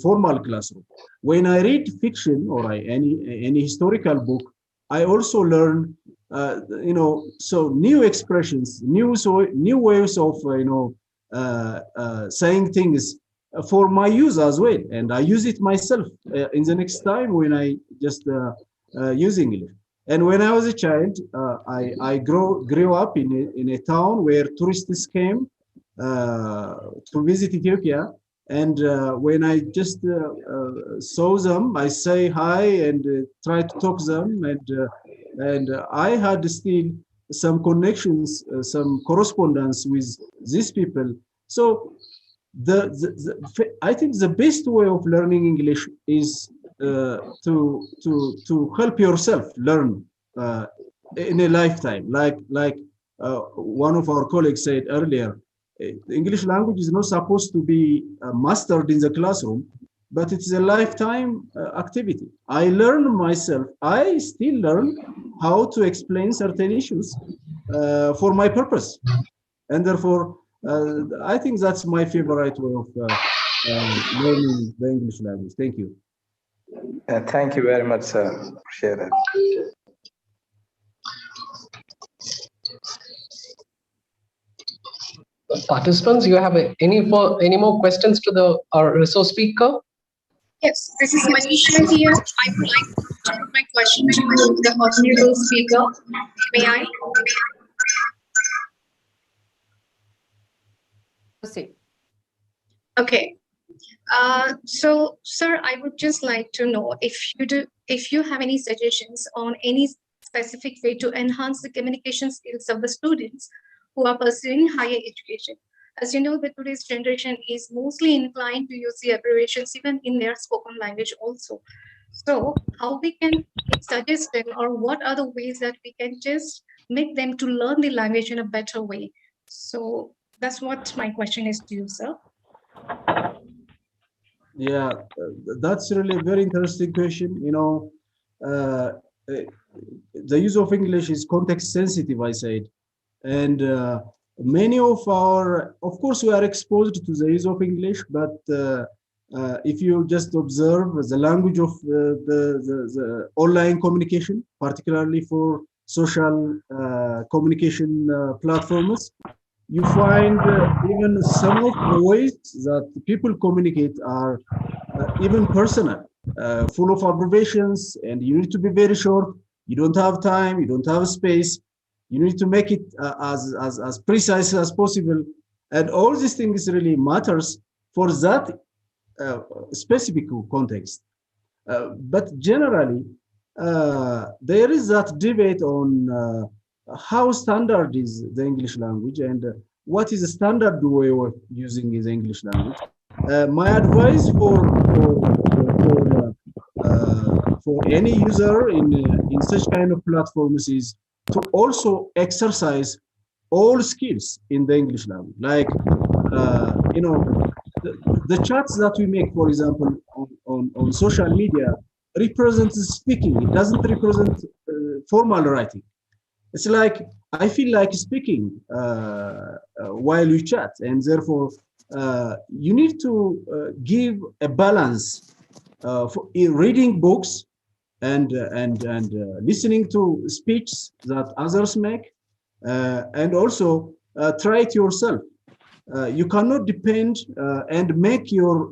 formal classroom. When I read fiction or any historical book, I also learn so new expressions, new ways of saying things for my use as well, and I use it myself in the next time when I just use English. And when I was a child, I grew up in a town where tourists came to visit Ethiopia. And when I just saw them, I say hi and try to talk them. And I had still some connections, some correspondence with these people. So I think the best way of learning English is to help yourself learn in a lifetime. Like one of our colleagues said earlier, the English language is not supposed to be mastered in the classroom, but it's a lifetime activity. I learn myself. I still learn how to explain certain issues for my purpose, and therefore I think that's my favorite way of learning the English language. Thank you. Thank you very much, sir. Appreciate it. Participants, you have any more questions to our resource speaker? Yes, this is Manisha here. I would like to put my question to the honorable speaker. May I? Proceed. Okay. So, sir, I would just like to know if you have any suggestions on any specific way to enhance the communication skills of the students who are pursuing higher education. As you know, that today's generation is mostly inclined to use the abbreviations even in their spoken language also. So how we can suggest them, or what are the ways that we can just make them to learn the language in a better way? So that's what my question is to you, sir. Yeah, that's really a very interesting question. The use of English is context sensitive, I said. And many of course, we are exposed to the use of English, but if you just observe the language of the online communication, particularly for social communication platforms, you find even some of the ways that people communicate are even personal, full of abbreviations, and you need to be very short. You don't have time, you don't have space. You need to make it as precise as possible. And all these things really matters for that specific context. But generally, there is that debate on how standard is the English language and what is the standard way of using the English language. My advice for any user in such kind of platforms is to also exercise all skills in the English language. Like, you know, the chats that we make, for example, on social media represents speaking. It doesn't represent formal writing. It's like, I feel like speaking while you chat, and therefore you need to give a balance in reading books and listening to speech that others make, and also try it yourself. You cannot depend and make your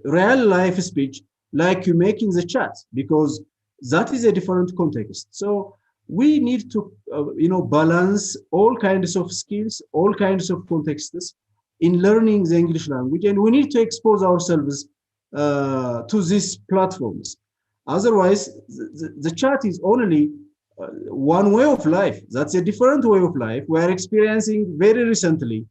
real life speech like you make in the chat, because that is a different context. So we need to you know, balance all kinds of skills, all kinds of contexts in learning the English language, and we need to expose ourselves to these platforms. Otherwise, the chat is only one way of life. That's a different way of life we are experiencing very recently,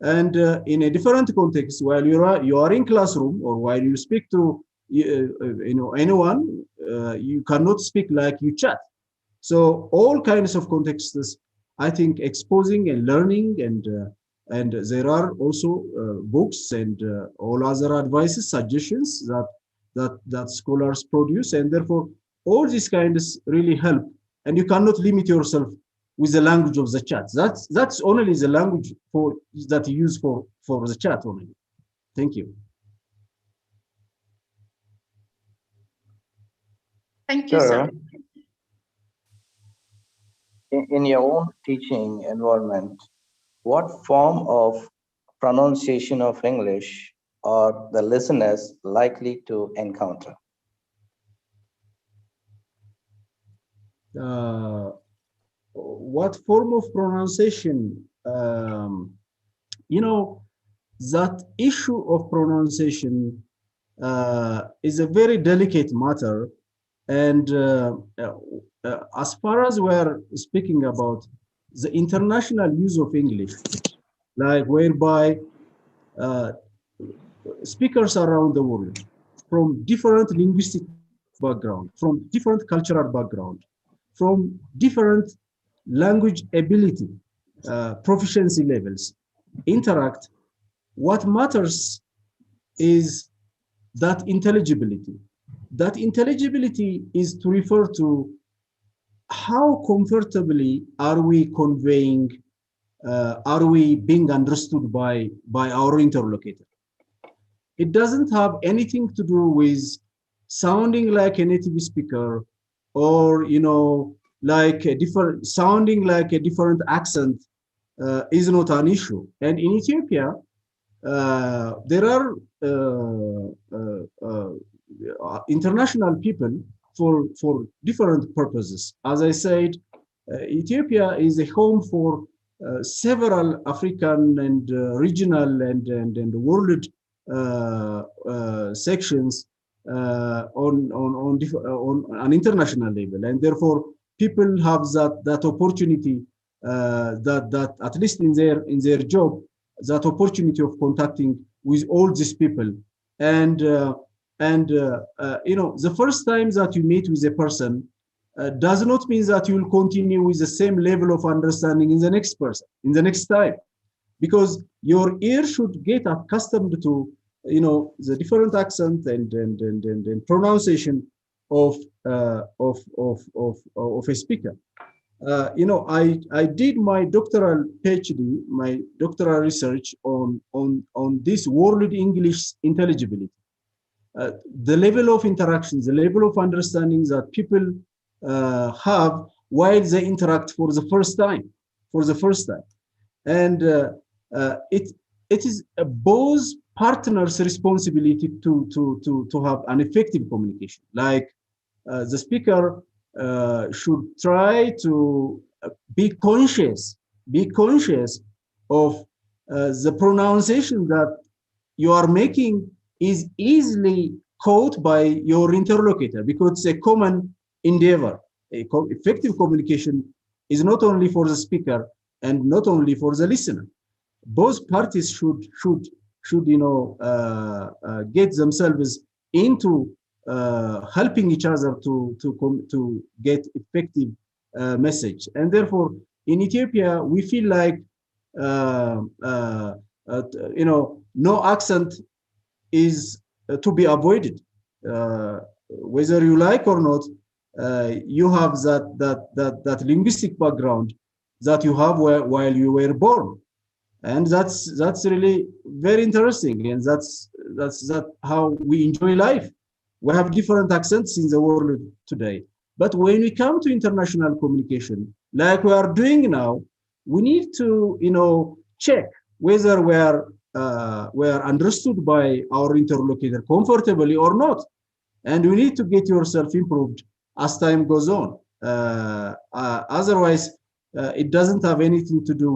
and in a different context. While you are in classroom, or while you speak to you know, anyone, you cannot speak like you chat. So all kinds of contexts, I think, exposing and learning, and there are also books and all other advices, suggestions that scholars produce, and therefore all these kinds really help. And you cannot limit yourself with the language of the chat. That's only the language that you use for the chat only. Thank you. Thank you, sir. In your own teaching environment, what form of pronunciation of English are the listeners likely to encounter? What form of pronunciation? You know, that issue of pronunciation is a very delicate matter, and as far as we're speaking about the international use of English, like whereby speakers around the world from different linguistic background, from different cultural background, from different language ability, proficiency levels, interact, what matters is that intelligibility. That intelligibility is to refer to how comfortably are we conveying, are we being understood by our interlocutor. It doesn't have anything to do with sounding like a native speaker, or, you know, like a different, sounding like a different accent is not an issue. And in Ethiopia, there are international people for different purposes. As I said, Ethiopia is a home for several African and regional and world sections on an international level, and therefore people have that opportunity, that at least in their job, that opportunity of contacting with all these people. And you know, the first time that you meet with a person does not mean that you will continue with the same level of understanding in the next person, in the next time, because your ear should get accustomed to, you know, the different accent and pronunciation of a speaker. You know, I did my doctoral PhD, my doctoral research on this world English intelligibility. The level of interactions, the level of understanding that people have while they interact for the first time, and it is both partners' responsibility to have an effective communication. Like the speaker should try to be conscious of the pronunciation that you are making is easily caught by your interlocutor, because it's a common endeavor. Effective communication is not only for the speaker and not only for the listener. Both parties should should get themselves into helping each other to get effective message. And therefore, in Ethiopia, we feel like no accent is to be avoided. Whether you like or not, you have that linguistic background that you have while you were born, and that's really very interesting, and that's how we enjoy life. We have different accents in the world today, but when we come to international communication, like we are doing now, we need to check whether we are understood by our interlocutor comfortably or not, and you need to get yourself improved as time goes on. Otherwise, it doesn't have anything to do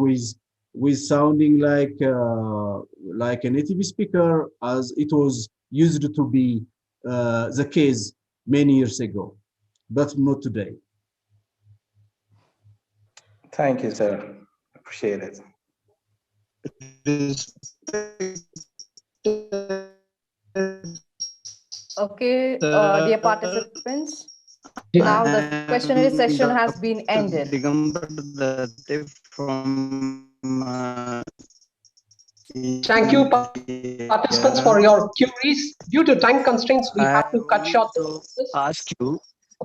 with sounding like a native speaker, as it was used to be the case many years ago, but not today. Thank you, sir. Appreciate it. Okay, dear participants, now the questionnaire session has been ended. Thank you, participants, for your queries. Due to time constraints, we have to cut short this. Ask you.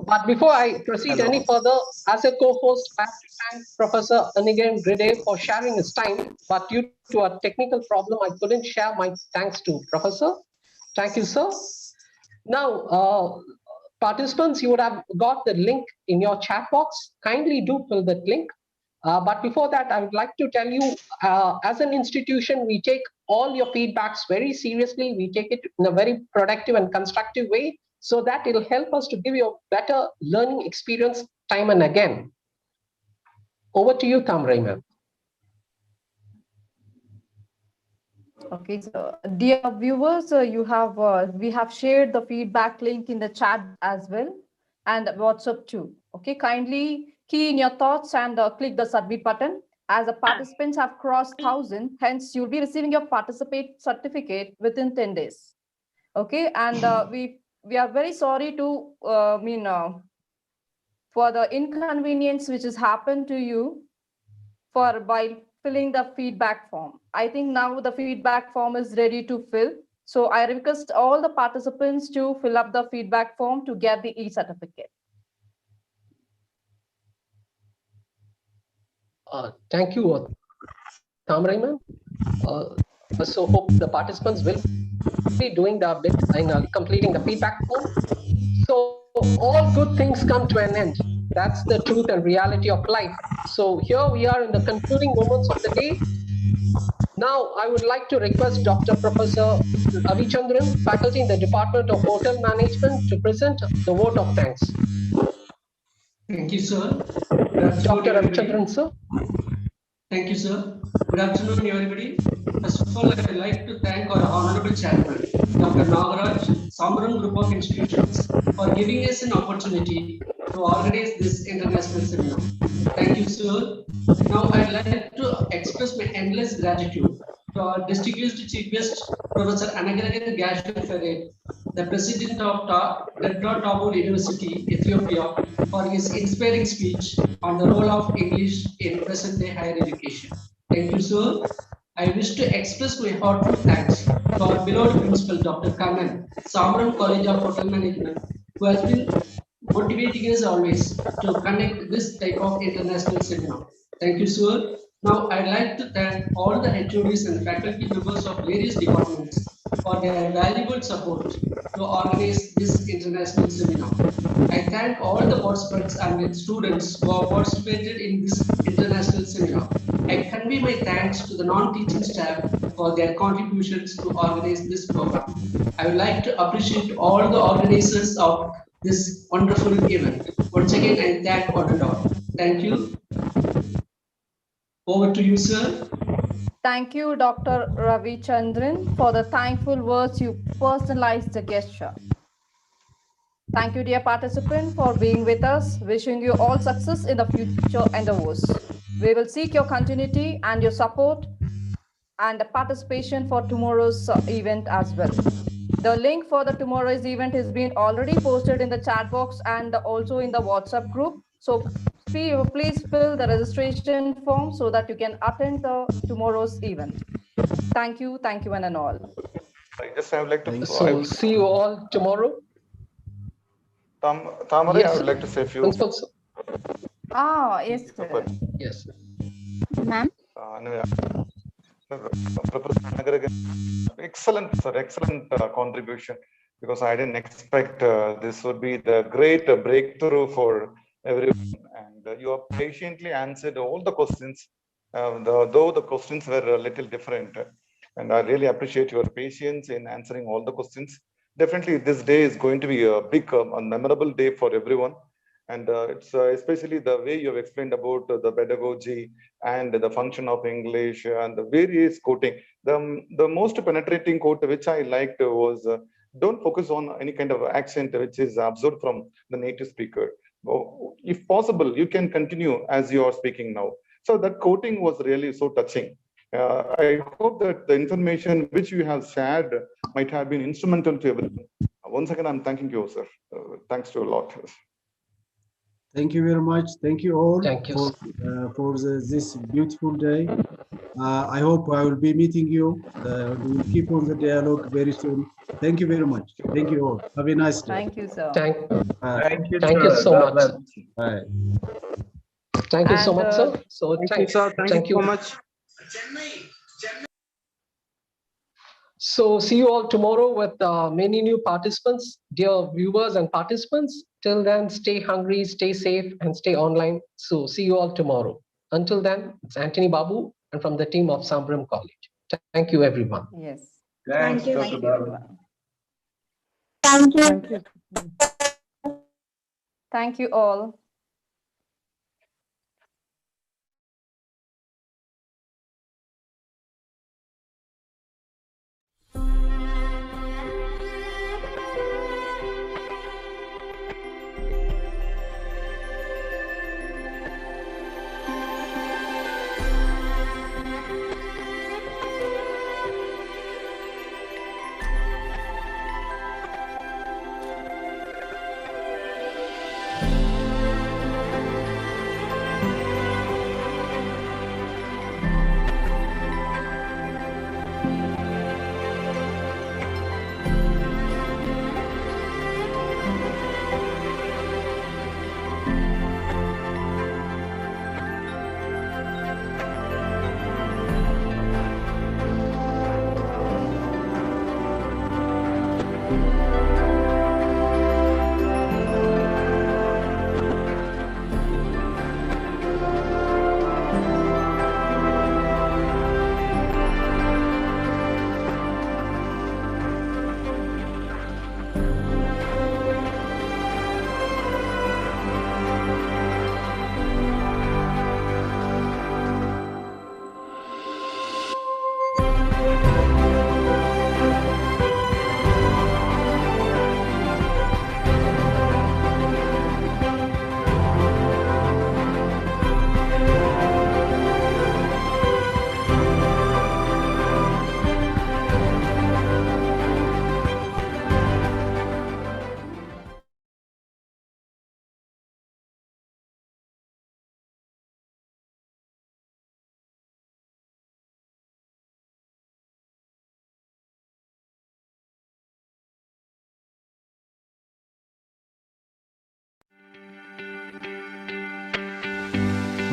But before I proceed any further, as a co-host, I have to thank Professor Anigan Gride for sharing his time. But due to a technical problem, I couldn't share my thanks to Professor. Thank you, sir. Now, participants, you would have got the link in your chat box. Kindly do fill that link. But before that, I would like to tell you, as an institution, we take all your feedbacks very seriously. We take it in a very productive and constructive way, so that it'll help us to give you a better learning experience time and again. Over to you, Sambhram, ma'am. Okay, so dear viewers, we have shared the feedback link in the chat as well, and WhatsApp too. Okay, kindly key in your thoughts and click the submit button. As the participants have crossed 1,000, hence you'll be receiving your participate certificate within 10 days. Okay, and we are very sorry to for the inconvenience which has happened to you by filling the feedback form. I think now the feedback form is ready to fill. So I request all the participants to fill up the feedback form to get the e-certificate. Thank you, Sambhram, ma'am. So hope the participants will be doing the bit in completing the feedback form. So all good things come to an end. That's the truth and reality of life. So here we are in the concluding moments of the day. Now I would like to request Dr. Professor Ravichandran, faculty in the Department of Hotel Management, to present the vote of thanks. Thank you, sir. Dr. Ravichandran, sir. Thank you, sir. Good afternoon, everybody. First of all, I would like to thank our Honorable Chairman, Dr. Nagaraj, Sambhram Group of Institutions, for giving us an opportunity to organize this international seminar. Thank you, sir. Now, I'd like to express my endless gratitude to our distinguished Chief Guest, Professor Anigan Gride, the President of DEBRE TABOR University, Ethiopia, for his inspiring speech on the role of English in present-day higher education. Thank you, sir. I wish to express my heartfelt thanks to our beloved Principal, Dr. Kannan, Sambhram College of Hotel Management, who has been motivating us always to conduct this type of international seminar. Thank you, sir. Now, I'd like to thank all the HODs and faculty members of various departments for their valuable support to organize this international seminar. I thank all the participants and students who have participated in this international seminar. I convey my thanks to the non-teaching staff for their contributions to organize this program. I would like to appreciate all the organizers of this wonderful event. Once again, I thank all and all. Thank you. Over to you, sir. Thank you, Dr. Ravichandran, for the thankful words. You personalized the gesture. Thank you, dear participant, for being with us. Wishing you all success in the future endeavors. We will seek your continuity and your support and participation for tomorrow's event as well. The link for the tomorrow's event has been already posted in the chat box and also in the WhatsApp group. So please fill the registration form so that you can attend the tomorrow's event. Thank you one and all. I would like to. So see you all tomorrow. Tamare, Yes, I would like to say a few. Principal, sir. Yes, sir. Yes. Ma'am. Excellent, sir. Excellent contribution. Because I didn't expect this would be the great breakthrough for everyone. And you have patiently answered all the questions, though the questions were a little different. And I really appreciate your patience in answering all the questions. Definitely, this day is going to be a big, a memorable day for everyone. And it's especially the way you have explained about the pedagogy and the function of English and the various quoting. The most penetrating quote which I liked was, don't focus on any kind of accent which is absorbed from the native speaker. If possible, you can continue as you are speaking now. So that quoting was really so touching. I hope that the information which you have shared might have been instrumental to everyone. Once again, I'm thanking you, sir. Thanks to a lot. Thank you very much. Thank you all for this beautiful day. I hope I will be meeting you. We will keep on the dialogue very soon. Thank you very much. Thank you all. Have a nice day. Thank you, sir. Thank you so much. Bye. Thank you so much, sir. So Thank you, sir. Thank you so much. So see you all tomorrow with many new participants. Dear viewers and participants, till then, stay hungry, stay safe, and stay online. So see you all tomorrow. Until then, it's Anthony Babu and from the team of Sambhram College. Thank you, everyone. Yes. Thank you. Thank you, everyone. Thank you. Thank you all.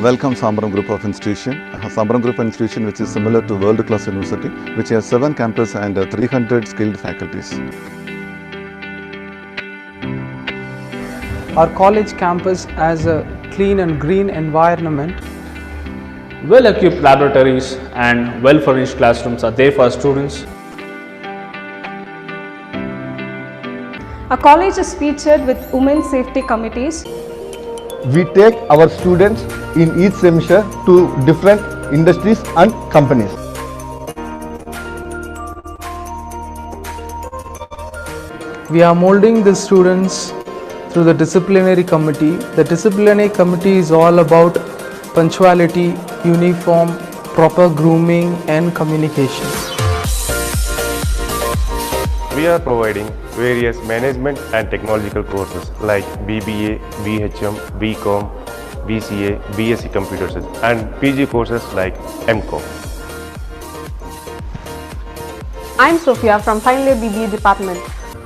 Welcome Sambhram Group of Institution. Sambhram Group of Institution, which is similar to World Class University, which has 7 campuses and 300 skilled faculties. Our college campus has a clean and green environment. Well-equipped laboratories and well-furnished classrooms are there for students. Our college is featured with women's safety committees. We take our students in each semester to different industries and companies. We are molding the students through the disciplinary committee. The disciplinary committee is all about punctuality, uniform, proper grooming and communication. We are providing various management and technological courses like BBA, BHM, BCom, BCA, BSc Computer Science and PG courses like MCom. I'm Sophia from final year BBA department.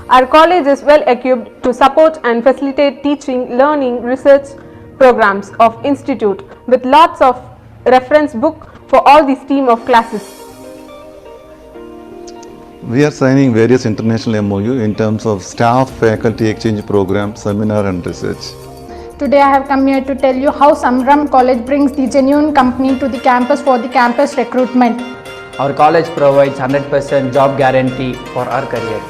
Our college is well equipped to support and facilitate teaching, learning, research programs of institute with lots of reference book for all the stream of classes. We are signing various international MOU in terms of staff, faculty exchange program, seminar and research. Today I have come here to tell you how Sambhram College brings the genuine company to the campus for the campus recruitment. Our college provides 100% job guarantee for our career.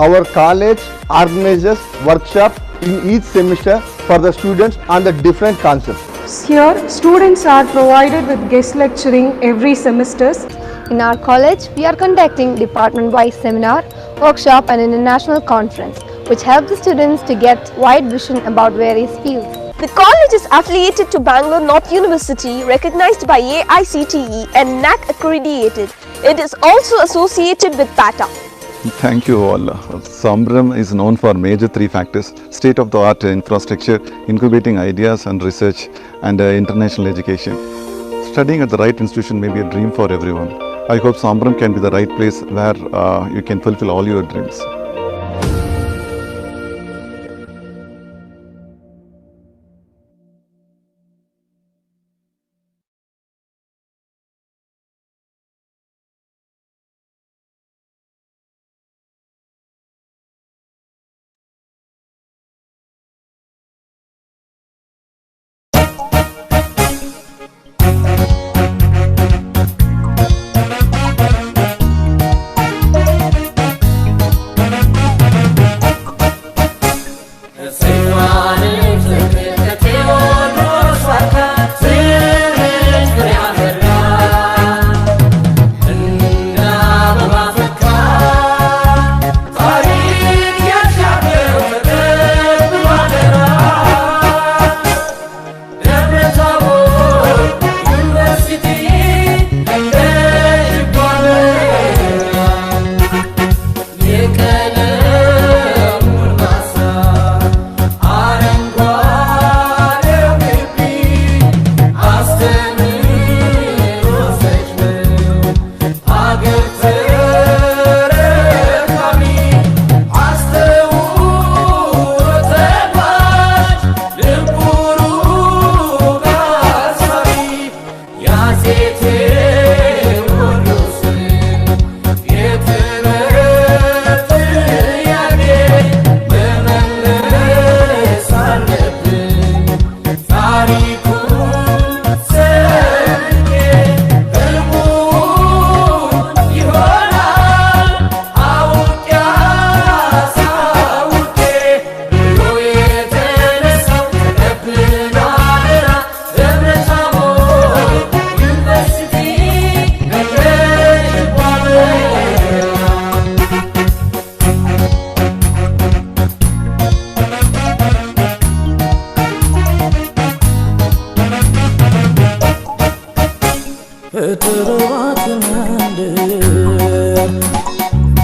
Our college organizes workshops in each semester for the students on the different concepts. Here, students are provided with guest lecturing every semester. In our college, we are conducting department-wise seminar, workshop and international conference, which help the students to get wide vision about various fields. The college is affiliated to Bangalore North University, recognized by AICTE and NAC accredited. It is also associated with PATA. Thank you all. Sambhram is known for major three factors: state-of-the-art infrastructure, incubating ideas and research, and international education. Studying at the right institution may be a dream for everyone. I hope Sambhram can be the right place where you can fulfill all your dreams.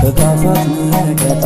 ከጋፋት መከታ